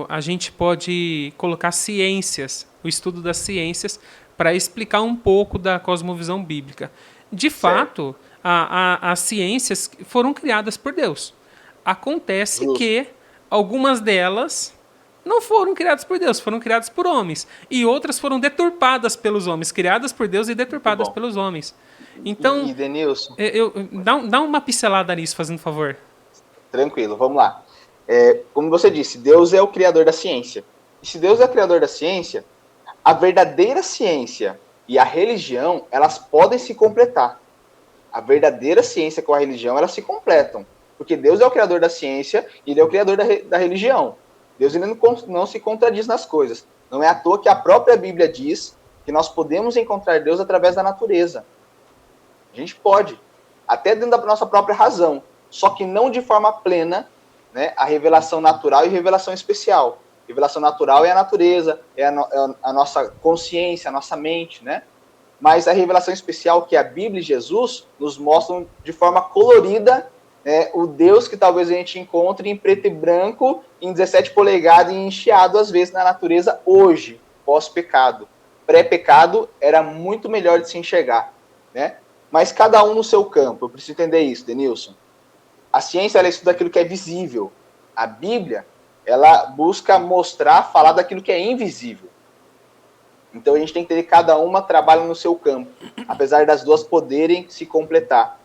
a gente pode colocar ciências, o estudo das ciências, para explicar um pouco da cosmovisão bíblica. De fato, as ciências foram criadas por Deus. Acontece que algumas delas não foram criadas por Deus, foram criadas por homens. E outras foram deturpadas pelos homens, criadas por Deus e deturpadas pelos homens. Então, e Denilson, dá uma pincelada nisso, fazendo favor. Tranquilo, vamos lá. Como você disse, Deus é o criador da ciência. E se Deus é o criador da ciência, a verdadeira ciência e a religião, elas podem se completar. A verdadeira ciência com a religião, elas se completam. Porque Deus é o criador da ciência e Ele é o criador da religião. Deus ele não se contradiz nas coisas. Não é à toa que a própria Bíblia diz que nós podemos encontrar Deus através da natureza. A gente pode, até dentro da nossa própria razão, só que não de forma plena, né, a revelação natural e revelação especial. Revelação natural é a natureza, é a nossa consciência, a nossa mente, né? Mas a revelação especial, que é a Bíblia e Jesus, nos mostram de forma colorida o Deus que talvez a gente encontre em preto e branco, em 17 polegadas e encheado às vezes na natureza hoje, pós-pecado. Pré-pecado era muito melhor de se enxergar, né? Mas cada um no seu campo. Eu preciso entender isso, Denilson. A ciência, ela estuda aquilo que é visível. A Bíblia, ela busca mostrar, falar daquilo que é invisível. Então a gente tem que ter cada uma trabalha no seu campo, apesar das duas poderem se completar.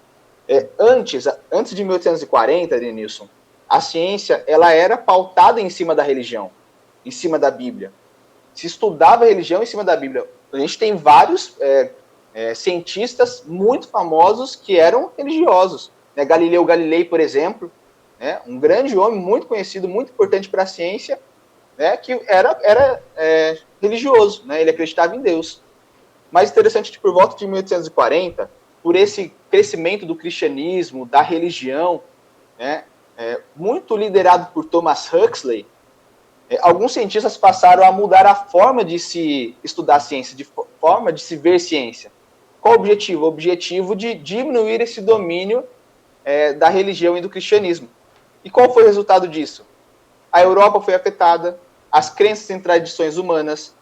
Antes de 1840, Denilson, a ciência ela era pautada em cima da religião, em cima da Bíblia. Se estudava a religião em cima da Bíblia. A gente tem vários cientistas muito famosos que eram religiosos. Galileu Galilei, por exemplo, um grande homem muito conhecido, muito importante para a ciência, que era religioso, ele acreditava em Deus. Mais interessante que por volta de 1840, por esse crescimento do cristianismo, da religião, muito liderado por Thomas Huxley, alguns cientistas passaram a mudar a forma de se estudar a ciência, de forma de se ver ciência. Qual o objetivo? O objetivo de diminuir esse domínio da religião e do cristianismo. E qual foi o resultado disso? A Europa foi afetada, as crenças em tradições humanas,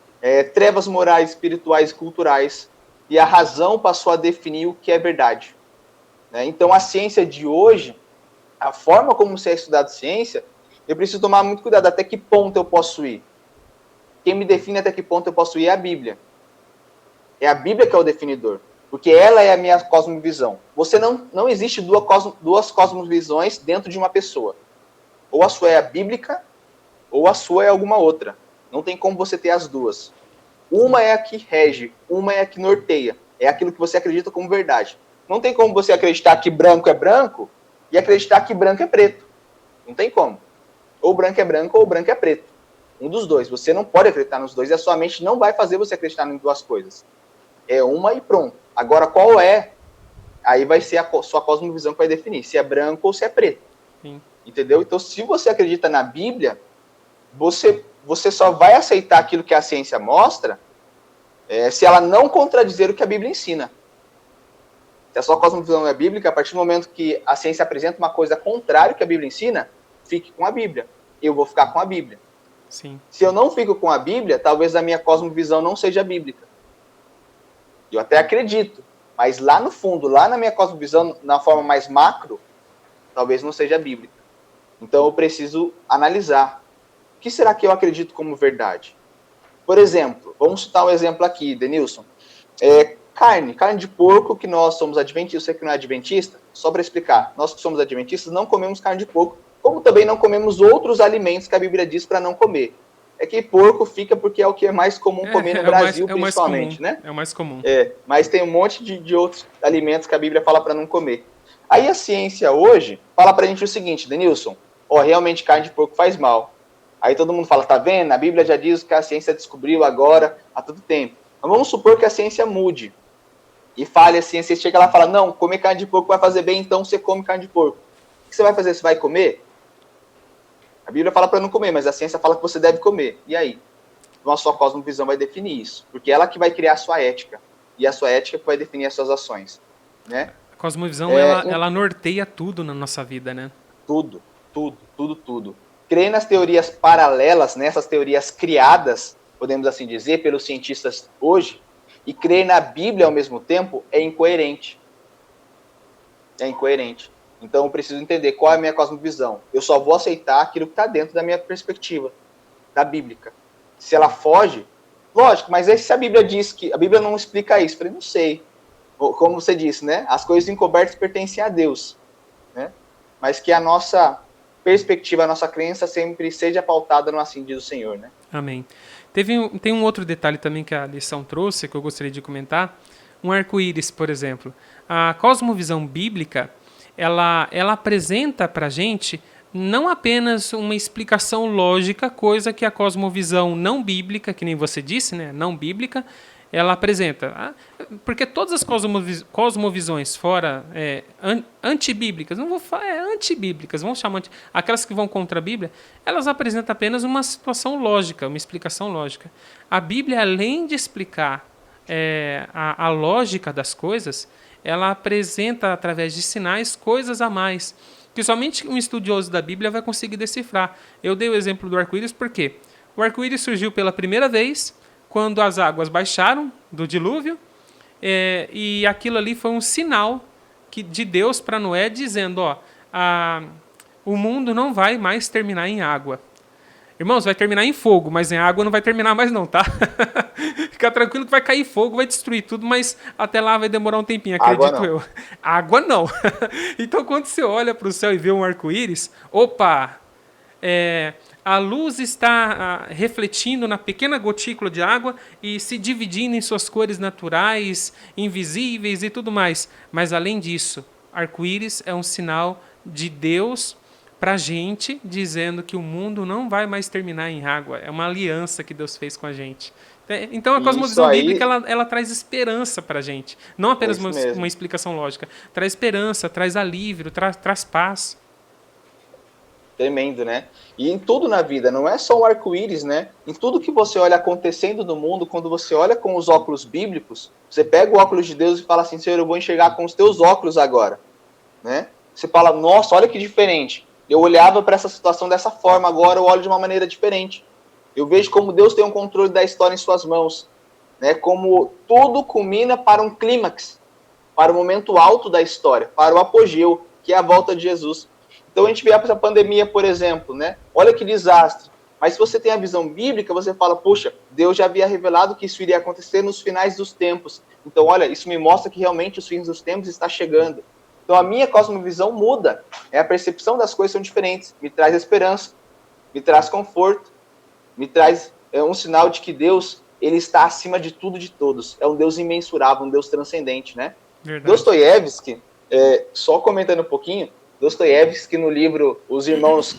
trevas morais, espirituais e culturais, e a razão passou a definir o que é verdade. Então, a ciência de hoje, a forma como se é estudado ciência, eu preciso tomar muito cuidado até que ponto eu posso ir. Quem me define até que ponto eu posso ir é a Bíblia. É a Bíblia que é o definidor, porque ela é a minha cosmovisão. Não existe duas cosmovisões dentro de uma pessoa. Ou a sua é a bíblica, ou a sua é alguma outra. Não tem como você ter as duas. Uma é a que rege, uma é a que norteia. É aquilo que você acredita como verdade. Não tem como você acreditar que branco é branco e acreditar que branco é preto. Não tem como. Ou branco é branco ou branco é preto. Um dos dois. Você não pode acreditar nos dois e a sua mente não vai fazer você acreditar em duas coisas. É uma e pronto. Agora, qual é? Aí vai ser a sua cosmovisão que vai definir se é branco ou se é preto. Sim. Entendeu? Então, se você acredita na Bíblia, você só vai aceitar aquilo que a ciência mostra se ela não contradizer o que a Bíblia ensina. Se a sua cosmovisão é bíblica, a partir do momento que a ciência apresenta uma coisa contrária ao que a Bíblia ensina, fique com a Bíblia. Eu vou ficar com a Bíblia. Sim. Se eu não fico com a Bíblia, talvez a minha cosmovisão não seja bíblica. Eu até acredito, mas lá no fundo, lá na minha cosmovisão, na forma mais macro, talvez não seja bíblica. Então eu preciso analisar. O que será que eu acredito como verdade? Por exemplo, vamos citar um exemplo aqui, Denilson. carne de porco, que nós somos adventistas, você que não é adventista, só para explicar, nós que somos adventistas não comemos carne de porco, como também não comemos outros alimentos que a Bíblia diz para não comer. É que porco fica porque é o que é mais comum comer no Brasil, principalmente, né? É o mais comum. Mas tem um monte de outros alimentos que a Bíblia fala para não comer. Aí a ciência hoje fala pra gente o seguinte, Denilson, realmente carne de porco faz mal. Aí todo mundo fala, tá vendo? A Bíblia já diz que a ciência descobriu agora, há todo tempo. Mas vamos supor que a ciência mude e fale assim, você chega lá e fala, não, comer carne de porco vai fazer bem, então você come carne de porco. O que você vai fazer? Você vai comer? A Bíblia fala para não comer, mas a ciência fala que você deve comer. E aí? Então a sua cosmovisão vai definir isso, porque ela que vai criar a sua ética, e a sua ética que vai definir as suas ações, né? A cosmovisão, ela norteia tudo na nossa vida, né? Tudo. Crer nas teorias paralelas, nessas teorias criadas, podemos assim dizer, pelos cientistas hoje, e crer na Bíblia ao mesmo tempo é incoerente. Então eu preciso entender qual é a minha cosmovisão. Eu só vou aceitar aquilo que está dentro da minha perspectiva, da bíblica. Se ela foge, lógico, mas se a Bíblia diz que... A Bíblia não explica isso. Eu falei, não sei. Como você disse, né? As coisas encobertas pertencem a Deus, né? Mas que a nossa perspectiva, a nossa crença sempre seja pautada no assim diz o Senhor, né? Amém. Tem um outro detalhe também que a lição trouxe, que eu gostaria de comentar. Um arco-íris, por exemplo. A cosmovisão bíblica, ela apresenta para a gente não apenas uma explicação lógica, coisa que a cosmovisão não bíblica, que nem você disse, né, não bíblica, ela apresenta. Porque todas as cosmovisões fora antibíblicas, não vou falar, antibíblicas, vamos chamar aquelas que vão contra a Bíblia, elas apresentam apenas uma situação lógica, uma explicação lógica. A Bíblia, além de explicar a lógica das coisas, ela apresenta, através de sinais, coisas a mais, que somente um estudioso da Bíblia vai conseguir decifrar. Eu dei o exemplo do arco-íris porque o arco-íris surgiu pela primeira vez quando as águas baixaram do dilúvio, e aquilo ali foi um sinal de Deus para Noé, dizendo, o mundo não vai mais terminar em água. Irmãos, vai terminar em fogo, mas em água não vai terminar mais não, tá? Fica tranquilo que vai cair fogo, vai destruir tudo, mas até lá vai demorar um tempinho, acredito eu. Água não. Então, quando você olha para o céu e vê um arco-íris, a luz está refletindo na pequena gotícula de água e se dividindo em suas cores naturais, invisíveis e tudo mais. Mas, além disso, arco-íris é um sinal de Deus para a gente, dizendo que o mundo não vai mais terminar em água. É uma aliança que Deus fez com a gente. Então, a cosmovisão bíblica, ela traz esperança para a gente. Não apenas uma explicação lógica. Traz esperança, traz alívio, traz paz. Tremendo, né? E em tudo na vida, não é só o arco-íris, né? Em tudo que você olha acontecendo no mundo, quando você olha com os óculos bíblicos, você pega o óculos de Deus e fala assim, Senhor, eu vou enxergar com os teus óculos agora, né? Você fala, nossa, olha que diferente. Eu olhava para essa situação dessa forma, agora eu olho de uma maneira diferente. Eu vejo como Deus tem um controle da história em suas mãos, né? Como tudo culmina para um clímax, para o momento alto da história, para o apogeu, que é a volta de Jesus. Então a gente vê essa pandemia, por exemplo, né? Olha que desastre. Mas se você tem a visão bíblica, você fala, puxa, Deus já havia revelado que isso iria acontecer nos finais dos tempos. Então, olha, isso me mostra que realmente os fins dos tempos está chegando. Então a minha cosmovisão muda, a percepção das coisas são diferentes, me traz esperança, me traz conforto, me traz um sinal de que Deus, ele está acima de tudo e de todos, é um Deus imensurável, um Deus transcendente, né? Verdade. Dostoiévski, só comentando um pouquinho, Dostoiévski no livro Os Irmãos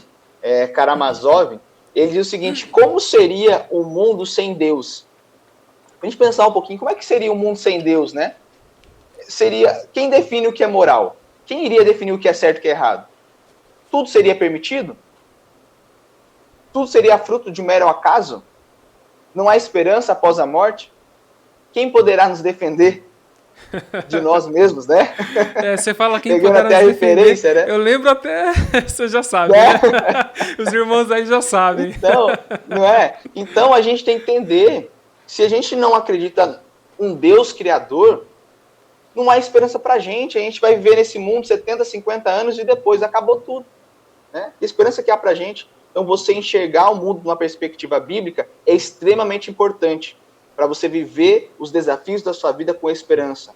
Karamazov, ele diz o seguinte, como seria um mundo sem Deus? Pra gente pensar um pouquinho, como é que seria um mundo sem Deus, né? Seria, quem define o que é moral? Quem iria definir o que é certo e o que é errado? Tudo seria permitido? Tudo seria fruto de mero acaso? Não há esperança após a morte? Quem poderá nos defender de nós mesmos, né? Você fala quem pegando poderá até nos a referência, defender. né? Eu lembro até, você já sabe, né? Os irmãos aí já sabem. Então, não é? Então a gente tem que entender, se a gente não acredita em Deus Criador, não há esperança pra gente. A gente vai viver nesse mundo 70, 50 anos e depois acabou tudo, né? Que esperança que há pra gente? Então você enxergar o mundo numa perspectiva bíblica é extremamente importante. para você viver os desafios da sua vida com esperança,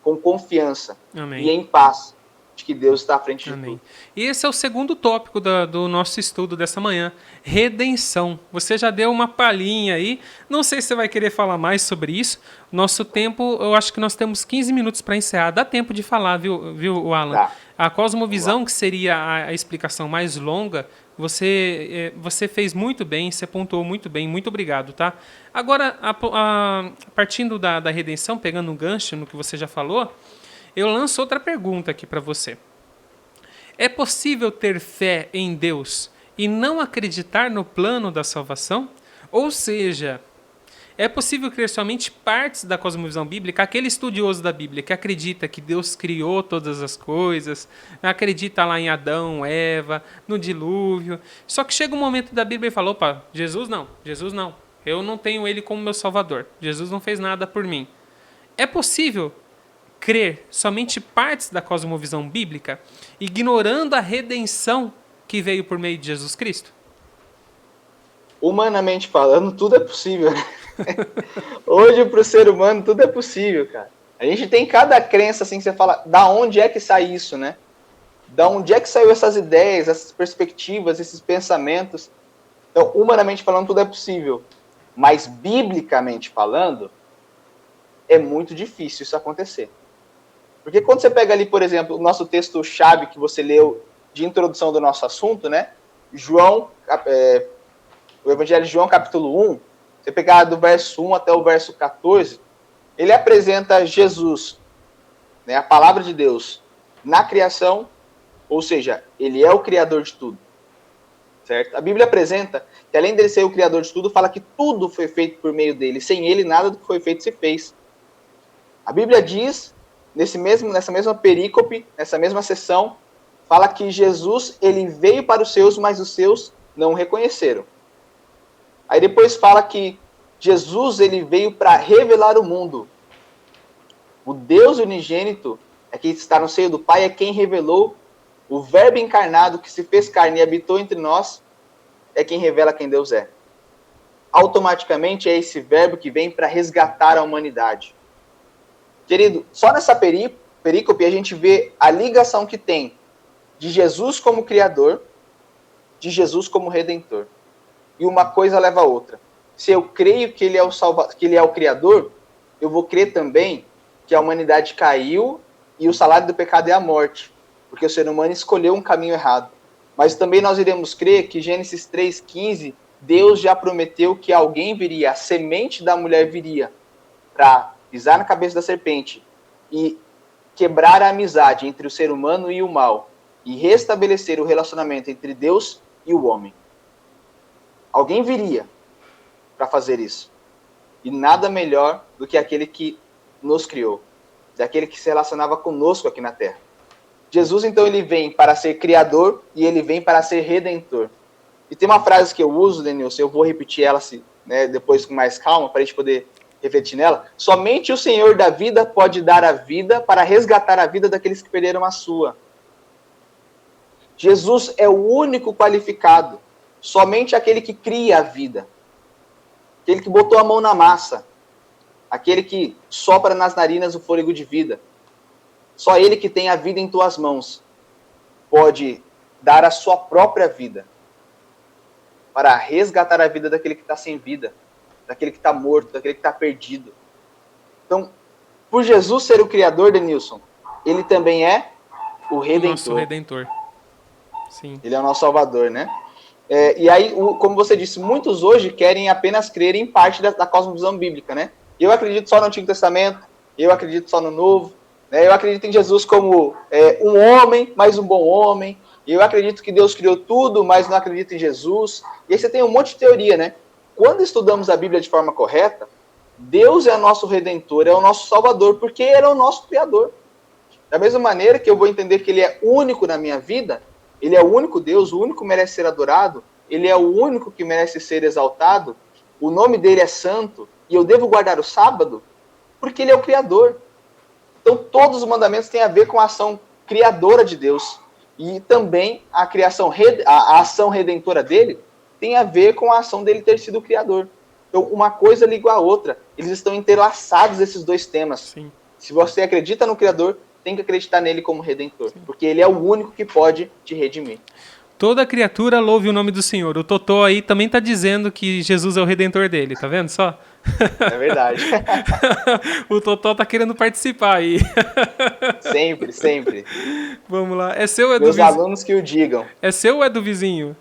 com confiança Amém. e em paz, de que Deus está à frente de Amém. tudo. E esse é o segundo tópico do nosso estudo dessa manhã, redenção. Você já deu uma palhinha aí, não sei se você vai querer falar mais sobre isso. Nosso tempo, eu acho que nós temos 15 minutos para encerrar. Dá tempo de falar, viu Alan? Tá. A cosmovisão, que seria a explicação mais longa, você fez muito bem, você pontuou muito bem, muito obrigado, tá? Agora, partindo da redenção, pegando um gancho no que você já falou, eu lanço outra pergunta aqui para você. É possível ter fé em Deus e não acreditar no plano da salvação? Ou seja, é possível crer somente partes da cosmovisão bíblica? Aquele estudioso da Bíblia que acredita que Deus criou todas as coisas, acredita lá em Adão, Eva, no dilúvio. Só que chega um momento da Bíblia e fala, opa, Jesus não. Eu não tenho ele como meu salvador. Jesus não fez nada por mim. É possível crer somente partes da cosmovisão bíblica, ignorando a redenção que veio por meio de Jesus Cristo? Humanamente falando, tudo é possível. Hoje, para o ser humano, tudo é possível, cara. A gente tem cada crença assim que você fala, da onde é que sai isso, né? Da onde é que saiu essas ideias, essas perspectivas, esses pensamentos? Então, humanamente falando, tudo é possível. Mas, biblicamente falando, é muito difícil isso acontecer. Porque quando você pega ali, por exemplo, o nosso texto-chave que você leu de introdução do nosso assunto, né? O Evangelho de João, capítulo 1, você pegar do verso 1 até o verso 14, ele apresenta Jesus, né, a palavra de Deus, na criação, ou seja, ele é o criador de tudo. Certo? A Bíblia apresenta que, além dele ser o criador de tudo, fala que tudo foi feito por meio dele. Sem ele, nada do que foi feito se fez. A Bíblia diz, nessa mesma perícope, nessa mesma sessão, fala que Jesus ele veio para os seus, mas os seus não o reconheceram. Aí depois fala que Jesus ele veio para revelar o mundo. O Deus unigênito, é que está no seio do Pai, é quem revelou o Verbo encarnado que se fez carne e habitou entre nós, é quem revela quem Deus é. Automaticamente é esse Verbo que vem para resgatar a humanidade. Querido, só nessa perícope a gente vê a ligação que tem de Jesus como Criador, de Jesus como Redentor. E uma coisa leva a outra. Se eu creio que ele é que ele é o Criador, eu vou crer também que a humanidade caiu e o salário do pecado é a morte, porque o ser humano escolheu um caminho errado. Mas também nós iremos crer que Gênesis 3,15, Deus já prometeu que alguém viria, a semente da mulher viria, para pisar na cabeça da serpente e quebrar a amizade entre o ser humano e o mal, e restabelecer o relacionamento entre Deus e o homem. Alguém viria para fazer isso. E nada melhor do que aquele que nos criou, daquele que se relacionava conosco aqui na Terra. Jesus, então, ele vem para ser criador e ele vem para ser redentor. E tem uma frase que eu uso, Denilson, eu vou repetir ela depois com mais calma, para a gente poder refletir nela. Somente o Senhor da vida pode dar a vida para resgatar a vida daqueles que perderam a sua. Jesus é o único qualificado, somente aquele que cria a vida, aquele que botou a mão na massa, aquele que sopra nas narinas o fôlego de vida. Só ele que tem a vida em tuas mãos pode dar a sua própria vida para resgatar a vida daquele que está sem vida, daquele que está morto, daquele que está perdido. Então, por Jesus ser o Criador, Denilson, ele também é o Redentor. Nosso Redentor. Sim. Ele é o nosso Salvador, né? E aí, como você disse, muitos hoje querem apenas crer em parte da cosmovisão bíblica, né? Eu acredito só no Antigo Testamento, eu acredito só no Novo, né? Eu acredito em Jesus como um homem, mas um bom homem. Eu acredito que Deus criou tudo, mas não acredito em Jesus. E aí você tem um monte de teoria, né? Quando estudamos a Bíblia de forma correta, Deus é o nosso Redentor, é o nosso Salvador, porque Ele é o nosso Criador. Da mesma maneira que eu vou entender que Ele é único na minha vida, Ele é o único Deus, o único que merece ser adorado, Ele é o único que merece ser exaltado, o nome dEle é santo, e eu devo guardar o sábado, porque Ele é o Criador. Então todos os mandamentos têm a ver com a ação criadora de Deus. E também a ação redentora dEle tem a ver com a ação dEle ter sido o Criador. Então, uma coisa liga a outra. Eles estão entrelaçados, esses dois temas. Sim. Se você acredita no Criador, tem que acreditar nele como Redentor. Porque ele é o único que pode te redimir. Toda criatura louve o nome do Senhor. O Totó aí também está dizendo que Jesus é o Redentor dele, tá vendo só? É verdade. O Totó tá querendo participar aí. Sempre, sempre. Vamos lá. É seu ou é do Meus vizinho? alunos que o digam. É seu ou é do vizinho?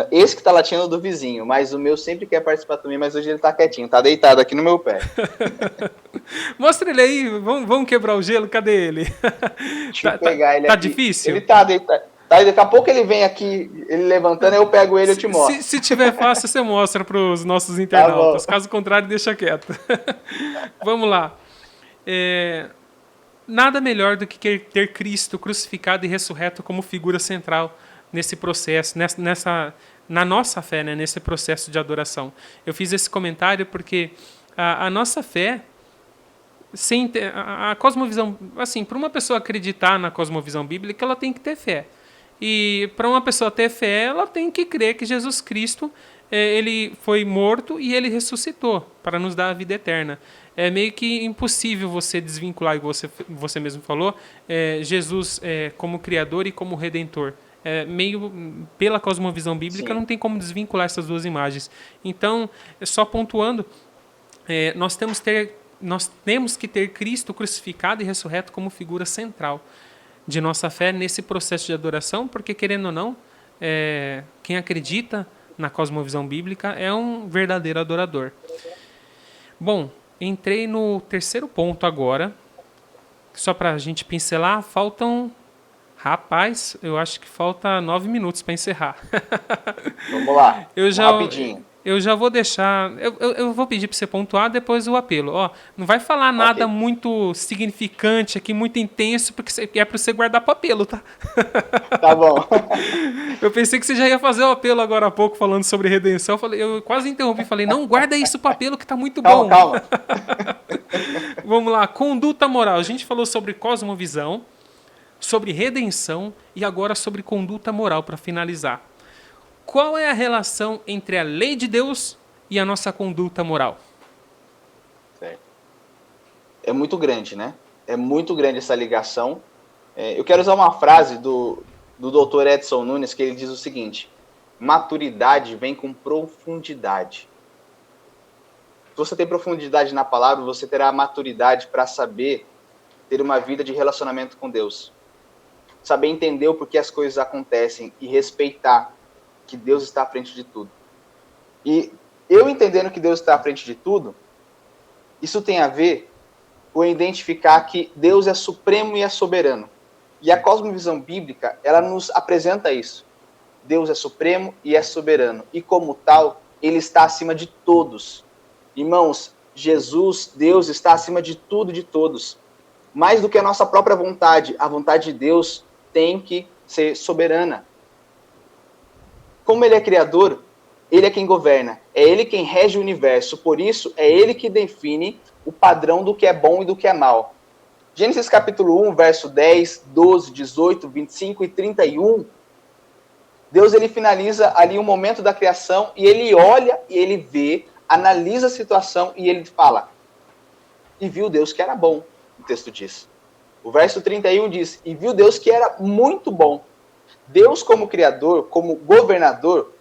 Esse que tá latindo é o do vizinho, mas o meu sempre quer participar também, mas hoje ele tá quietinho, tá deitado aqui no meu pé. Mostra ele aí, vamos quebrar o gelo, cadê ele? Deixa eu pegar ele tá aqui. difícil? Ele tá deitado. Tá, daqui a pouco ele vem aqui, ele levantando, eu pego ele e eu te mostro. Se tiver fácil, você mostra para os nossos internautas. Tá, caso contrário, deixa quieto. Vamos lá. Nada melhor do que ter Cristo crucificado e ressurreto como figura central nesse processo, na nossa fé, né, nesse processo de adoração. Eu fiz esse comentário porque a nossa fé, a cosmovisão, assim, para uma pessoa acreditar na cosmovisão bíblica, ela tem que ter fé. E para uma pessoa ter fé, ela tem que crer que Jesus Cristo ele foi morto e ele ressuscitou para nos dar a vida eterna. É meio que impossível você desvincular, igual você mesmo falou, Jesus como Criador e como Redentor. Meio pela cosmovisão bíblica, sim, não tem como desvincular essas duas imagens. Então, só pontuando, nós temos que ter Cristo crucificado e ressurreto como figura central de nossa fé nesse processo de adoração, porque, querendo ou não, quem acredita na cosmovisão bíblica é um verdadeiro adorador. Bom, entrei no terceiro ponto agora, só para a gente pincelar, faltam... Rapaz, eu acho que falta 9 minutos para encerrar. Vamos lá, rapidinho. Eu já vou deixar... Eu vou pedir para você pontuar depois o apelo. Ó, não vai falar nada muito significante aqui, muito intenso, porque é para você guardar para o apelo, tá? Tá bom. Eu pensei que você já ia fazer o apelo agora há pouco, falando sobre redenção. Eu quase interrompi e falei, não, guarda isso para o apelo que tá muito bom. Calma. Vamos lá, conduta moral. A gente falou sobre cosmovisão, sobre redenção e agora sobre conduta moral, para finalizar. Qual é a relação entre a lei de Deus e a nossa conduta moral? Certo. É muito grande, né? É muito grande essa ligação. Eu quero usar uma frase do Dr. Edson Nunes, que ele diz o seguinte: maturidade vem com profundidade. Se você tem profundidade na palavra, você terá maturidade para saber ter uma vida de relacionamento com Deus. Saber entender o porquê as coisas acontecem e respeitar que Deus está à frente de tudo. E eu entendendo que Deus está à frente de tudo, isso tem a ver com identificar que Deus é supremo e é soberano. E a cosmovisão bíblica, ela nos apresenta isso. Deus é supremo e é soberano. E como tal, ele está acima de todos. Irmãos, Jesus, Deus, está acima de tudo e de todos. Mais do que a nossa própria vontade, a vontade de Deus tem que ser soberana. Como ele é criador, ele é quem governa. É ele quem rege o universo. Por isso, é ele que define o padrão do que é bom e do que é mal. Gênesis capítulo 1, verso 10, 12, 18, 25 e 31. Deus ele finaliza ali o momento da criação e ele olha e ele vê, analisa a situação e ele fala: e viu Deus que era bom. O texto diz. O verso 31 diz: e viu Deus que era muito bom. Deus, como criador, como governador,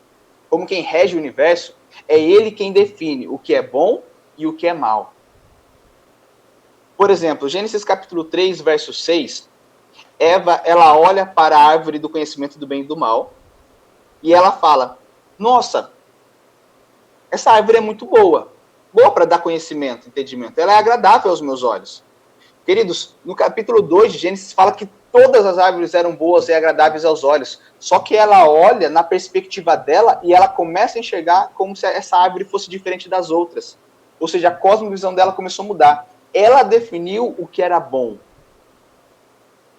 como quem rege o universo, é ele quem define o que é bom e o que é mal. Por exemplo, Gênesis capítulo 3, verso 6, Eva, ela olha para a árvore do conhecimento do bem e do mal, e ela fala: nossa, essa árvore é muito boa para dar conhecimento, entendimento, ela é agradável aos meus olhos. Queridos, no capítulo 2 de Gênesis fala que todas as árvores eram boas e agradáveis aos olhos. Só que ela olha na perspectiva dela e ela começa a enxergar como se essa árvore fosse diferente das outras. Ou seja, a cosmovisão dela começou a mudar. Ela definiu o que era bom.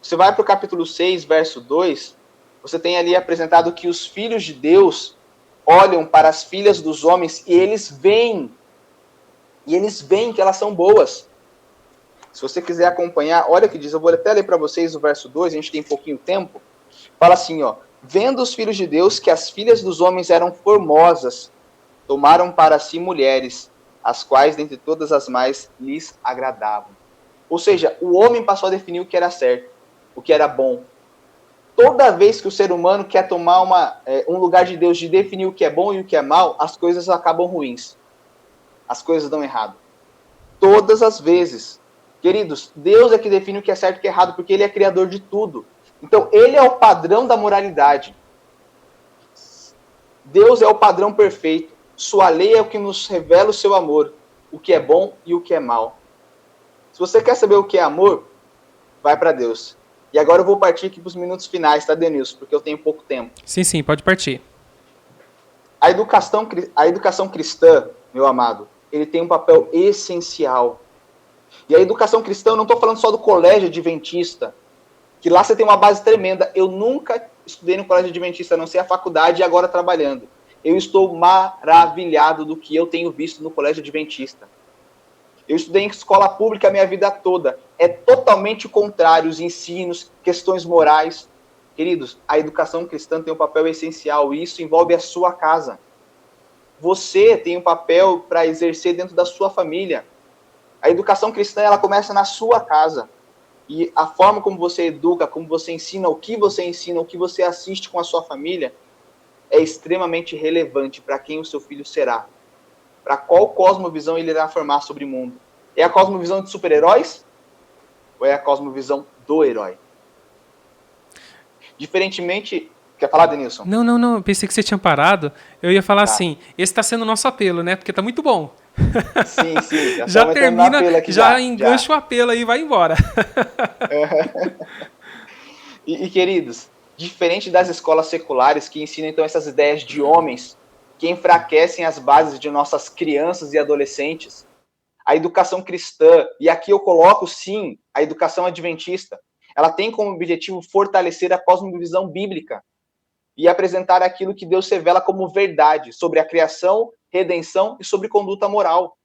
Você vai para o capítulo 6, verso 2, você tem ali apresentado que os filhos de Deus olham para as filhas dos homens e eles veem que elas são boas. Se você quiser acompanhar, olha o que diz, eu vou até ler para vocês o verso 2, a gente tem pouquinho tempo. Fala assim, ó: vendo os filhos de Deus que as filhas dos homens eram formosas, Tomaram para si mulheres, as quais dentre todas as mais lhes agradavam. Ou seja, o homem passou a definir o que era certo, o que era bom. Toda vez que o ser humano quer tomar um lugar de Deus, de definir o que é bom e o que é mal, as coisas acabam ruins. As coisas dão errado. Todas as vezes. Queridos, Deus é que define o que é certo e o que é errado, porque Ele é criador de tudo. Então, Ele é o padrão da moralidade. Deus é o padrão perfeito. Sua lei é o que nos revela o seu amor, o que é bom e o que é mal. Se você quer saber o que é amor, vai para Deus. E agora eu vou partir aqui para os minutos finais, tá, Denilson? Porque eu tenho pouco tempo. Sim, pode partir. A educação cristã, meu amado, ele tem um papel essencial. E a educação cristã, eu não estou falando só do colégio adventista, que lá você tem uma base tremenda. Eu nunca estudei no colégio adventista, a não ser a faculdade e agora trabalhando. Eu estou maravilhado do que eu tenho visto no colégio adventista. Eu estudei em escola pública a minha vida toda. É totalmente contrário os ensinos, questões morais. Queridos, a educação cristã tem um papel essencial e isso envolve a sua casa. Você tem um papel para exercer dentro da sua família. A educação cristã, ela começa na sua casa. E a forma como você educa, como você ensina, o que você assiste com a sua família, é extremamente relevante para quem o seu filho será. Para qual cosmovisão ele irá formar sobre o mundo. É a cosmovisão de super-heróis? Ou é a cosmovisão do herói? Diferentemente... Quer falar, Denilson? Não, eu pensei que você tinha parado. Eu ia falar assim, esse está sendo o nosso apelo, né? Porque tá muito bom. Sim. Já termina, aqui, já engancha o apelo aí e vai embora. E, queridos, diferente das escolas seculares que ensinam então essas ideias de homens que enfraquecem as bases de nossas crianças e adolescentes, a educação cristã, e aqui eu coloco sim a educação adventista, ela tem como objetivo fortalecer a cosmovisão bíblica e apresentar aquilo que Deus revela como verdade sobre a criação, redenção e sobre conduta moral.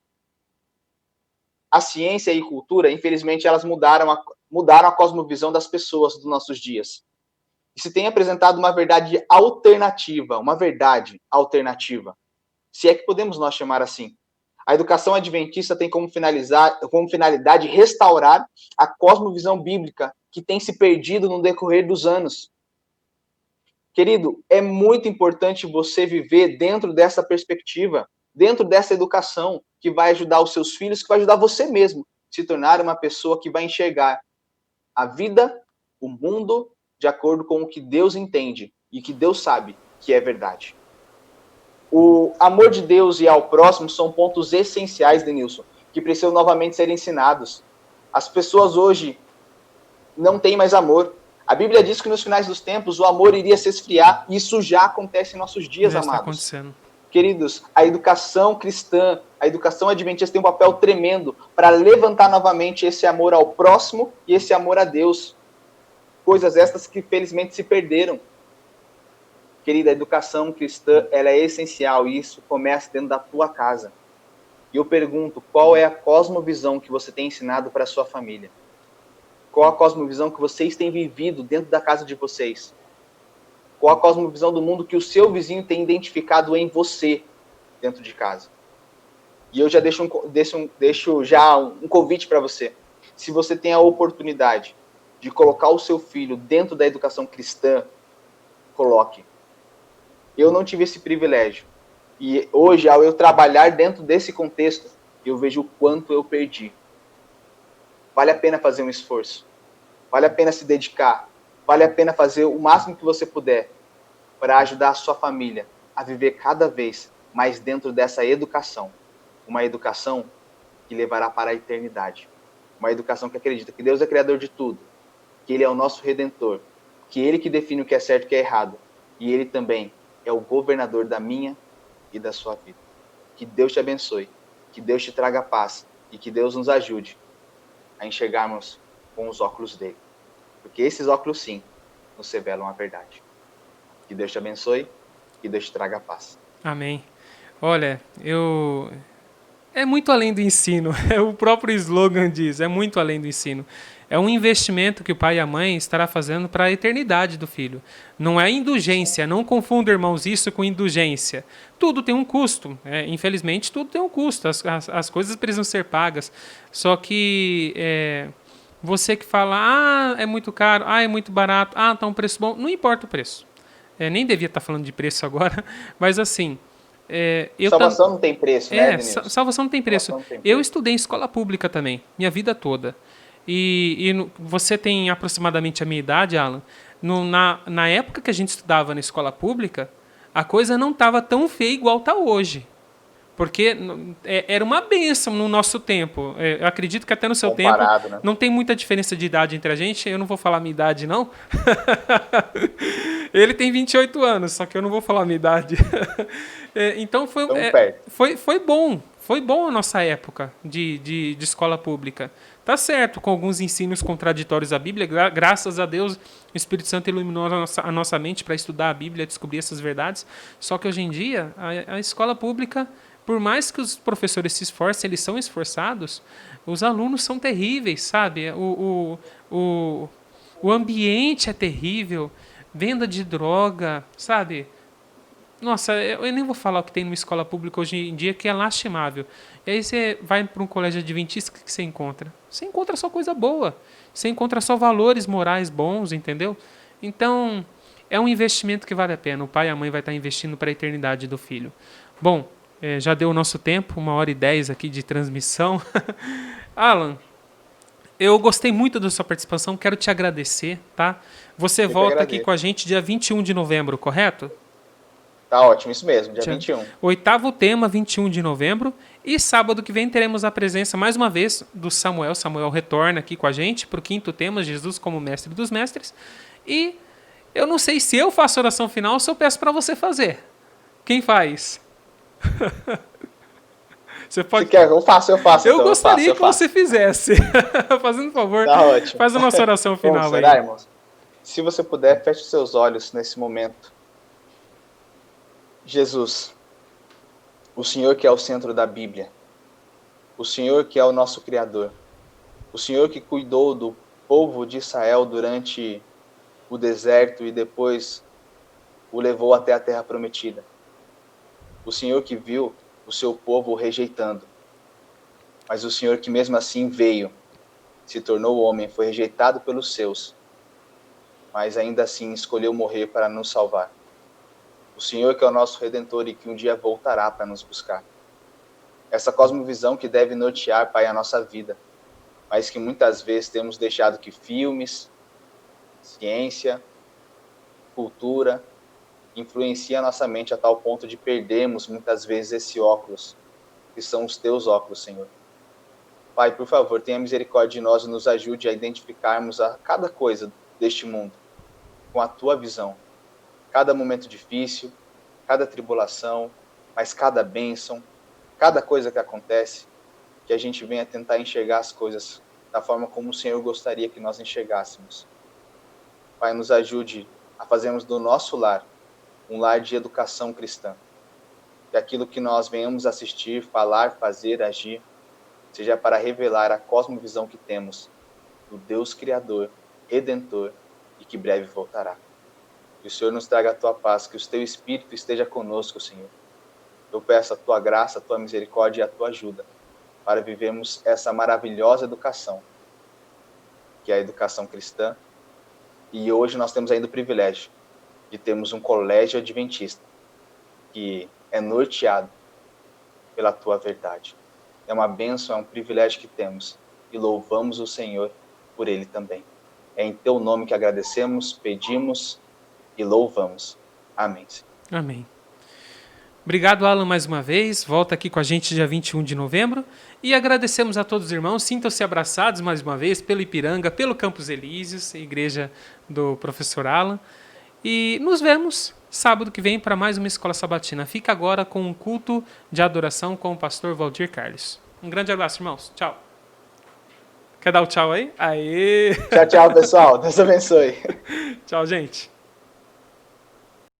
A ciência e a cultura, infelizmente, elas mudaram a cosmovisão das pessoas dos nossos dias. E se tem apresentado uma verdade alternativa, se é que podemos nós chamar assim. A educação adventista tem como finalidade restaurar a cosmovisão bíblica que tem se perdido no decorrer dos anos. Querido, é muito importante você viver dentro dessa perspectiva, dentro dessa educação que vai ajudar os seus filhos, que vai ajudar você mesmo a se tornar uma pessoa que vai enxergar a vida, o mundo, de acordo com o que Deus entende e que Deus sabe que é verdade. O amor de Deus e ao próximo são pontos essenciais, Denilson, que precisam novamente ser ensinados. As pessoas hoje não têm mais amor. A Bíblia diz que nos finais dos tempos o amor iria se esfriar, e isso já acontece em nossos dias, Já amados. está acontecendo. Queridos, a educação cristã, a educação adventista tem um papel tremendo para levantar novamente esse amor ao próximo e esse amor a Deus. Coisas estas que felizmente se perderam. Querida, a educação cristã, ela é essencial e isso começa dentro da tua casa. E eu pergunto, qual é a cosmovisão que você tem ensinado para a sua família? Qual a cosmovisão que vocês têm vivido dentro da casa de vocês? Qual a cosmovisão do mundo que o seu vizinho tem identificado em você dentro de casa? E eu já deixo já um convite para você. Se você tem a oportunidade de colocar o seu filho dentro da educação cristã, coloque. Eu não tive esse privilégio. E hoje, ao eu trabalhar dentro desse contexto, eu vejo o quanto eu perdi. Vale a pena fazer um esforço. Vale a pena se dedicar. Vale a pena fazer o máximo que você puder para ajudar a sua família a viver cada vez mais dentro dessa educação. Uma educação que levará para a eternidade. Uma educação que acredita que Deus é criador de tudo, que Ele é o nosso Redentor, que Ele que define o que é certo e o que é errado, e Ele também é o governador da minha e da sua vida. Que Deus te abençoe, que Deus te traga paz e que Deus nos ajude a enxergarmos com os óculos dele. Porque esses óculos, sim, nos revelam a verdade. Que Deus te abençoe, que Deus te traga paz. Amém. Olha, É muito além do ensino. O próprio slogan diz, é muito além do ensino. É um investimento que o pai e a mãe estará fazendo para a eternidade do filho. Não é indulgência. Não confunda, irmãos, isso com indulgência. Tudo tem um custo. Infelizmente, tudo tem um custo. As coisas precisam ser pagas. Só que você que fala, é muito caro, é muito barato, tá um preço bom. Não importa o preço. Nem devia estar falando de preço agora, mas assim... Salvação não tem preço, né, Denilson? Salvação não tem preço. Eu estudei em escola pública também, minha vida toda. Você tem aproximadamente a minha idade, Alan. Na época que a gente estudava na escola pública, a coisa não estava tão feia igual está hoje. Porque era uma bênção no nosso tempo. Eu acredito que até no seu tempo né? Não tem muita diferença de idade entre a gente. Eu não vou falar a minha idade, não. Ele tem 28 anos, só que eu não vou falar a minha idade. Então foi bom. Foi bom a nossa época de escola pública. Tá certo, com alguns ensinos contraditórios à Bíblia. Graças a Deus, o Espírito Santo iluminou a nossa mente para estudar a Bíblia, descobrir essas verdades. Só que hoje em dia, a escola pública, por mais que os professores se esforcem, eles são esforçados, os alunos são terríveis, sabe? O ambiente é terrível, venda de droga, sabe? Nossa, eu nem vou falar o que tem numa escola pública hoje em dia, que é lastimável. E aí você vai para um colégio adventista, o que você encontra? Você encontra só coisa boa. Você encontra só valores morais bons, entendeu? Então, é um investimento que vale a pena. O pai e a mãe vai estar investindo para a eternidade do filho. Bom, já deu o nosso tempo, 1h10 aqui de transmissão. Alan, eu gostei muito da sua participação, quero te agradecer, tá? Você volta aqui com a gente dia 21 de novembro, correto? Tá ótimo, isso mesmo, dia 21. Oitavo tema, 21 de novembro. E sábado que vem teremos a presença, mais uma vez, do Samuel. Samuel retorna aqui com a gente para o 5º tema, Jesus como mestre dos mestres. E eu não sei se eu faço oração final ou se eu peço para você fazer. Quem faz? Você pode... Se quer, eu faço. Eu gostaria que você fizesse. Fazendo um favor, tá ótimo. Faz a nossa oração final. Será, irmãos? Se você puder, feche os seus olhos nesse momento. Jesus, o Senhor que é o centro da Bíblia, o Senhor que é o nosso Criador, o Senhor que cuidou do povo de Israel durante o deserto e depois o levou até a terra prometida. O Senhor que viu o seu povo o rejeitando, mas o Senhor que mesmo assim veio, se tornou homem, foi rejeitado pelos seus, mas ainda assim escolheu morrer para nos salvar. O Senhor que é o nosso Redentor e que um dia voltará para nos buscar. Essa cosmovisão que deve nortear, Pai, a nossa vida, mas que muitas vezes temos deixado que filmes, ciência, cultura, influenciem a nossa mente a tal ponto de perdermos muitas vezes esse óculos, que são os teus óculos, Senhor. Pai, por favor, tenha misericórdia de nós e nos ajude a identificarmos a cada coisa deste mundo com a tua visão. Cada momento difícil, cada tribulação, mas cada bênção, cada coisa que acontece, que a gente venha tentar enxergar as coisas da forma como o Senhor gostaria que nós enxergássemos. Pai, nos ajude a fazermos do nosso lar um lar de educação cristã. Que aquilo que nós venhamos assistir, falar, fazer, agir, seja para revelar a cosmovisão que temos do Deus Criador, Redentor e que breve voltará. Que o Senhor nos traga a tua paz, que o teu Espírito esteja conosco, Senhor. Eu peço a tua graça, a tua misericórdia e a tua ajuda para vivermos essa maravilhosa educação, que é a educação cristã. E hoje nós temos ainda o privilégio de termos um colégio adventista que é norteado pela tua verdade. É uma bênção, é um privilégio que temos e louvamos o Senhor por ele também. É em teu nome que agradecemos, pedimos e louvamos. Amém. Amém. Obrigado, Alan, mais uma vez. Volta aqui com a gente dia 21 de novembro. E agradecemos a todos os irmãos. Sintam-se abraçados mais uma vez pelo Ipiranga, pelo Campos Elíseos, igreja do professor Alan. E nos vemos sábado que vem para mais uma Escola Sabatina. Fica agora com um culto de adoração com o pastor Valdir Carlos. Um grande abraço, irmãos. Tchau. Quer dar o tchau aí? Aê! Tchau, tchau, pessoal. Deus abençoe. Tchau, gente.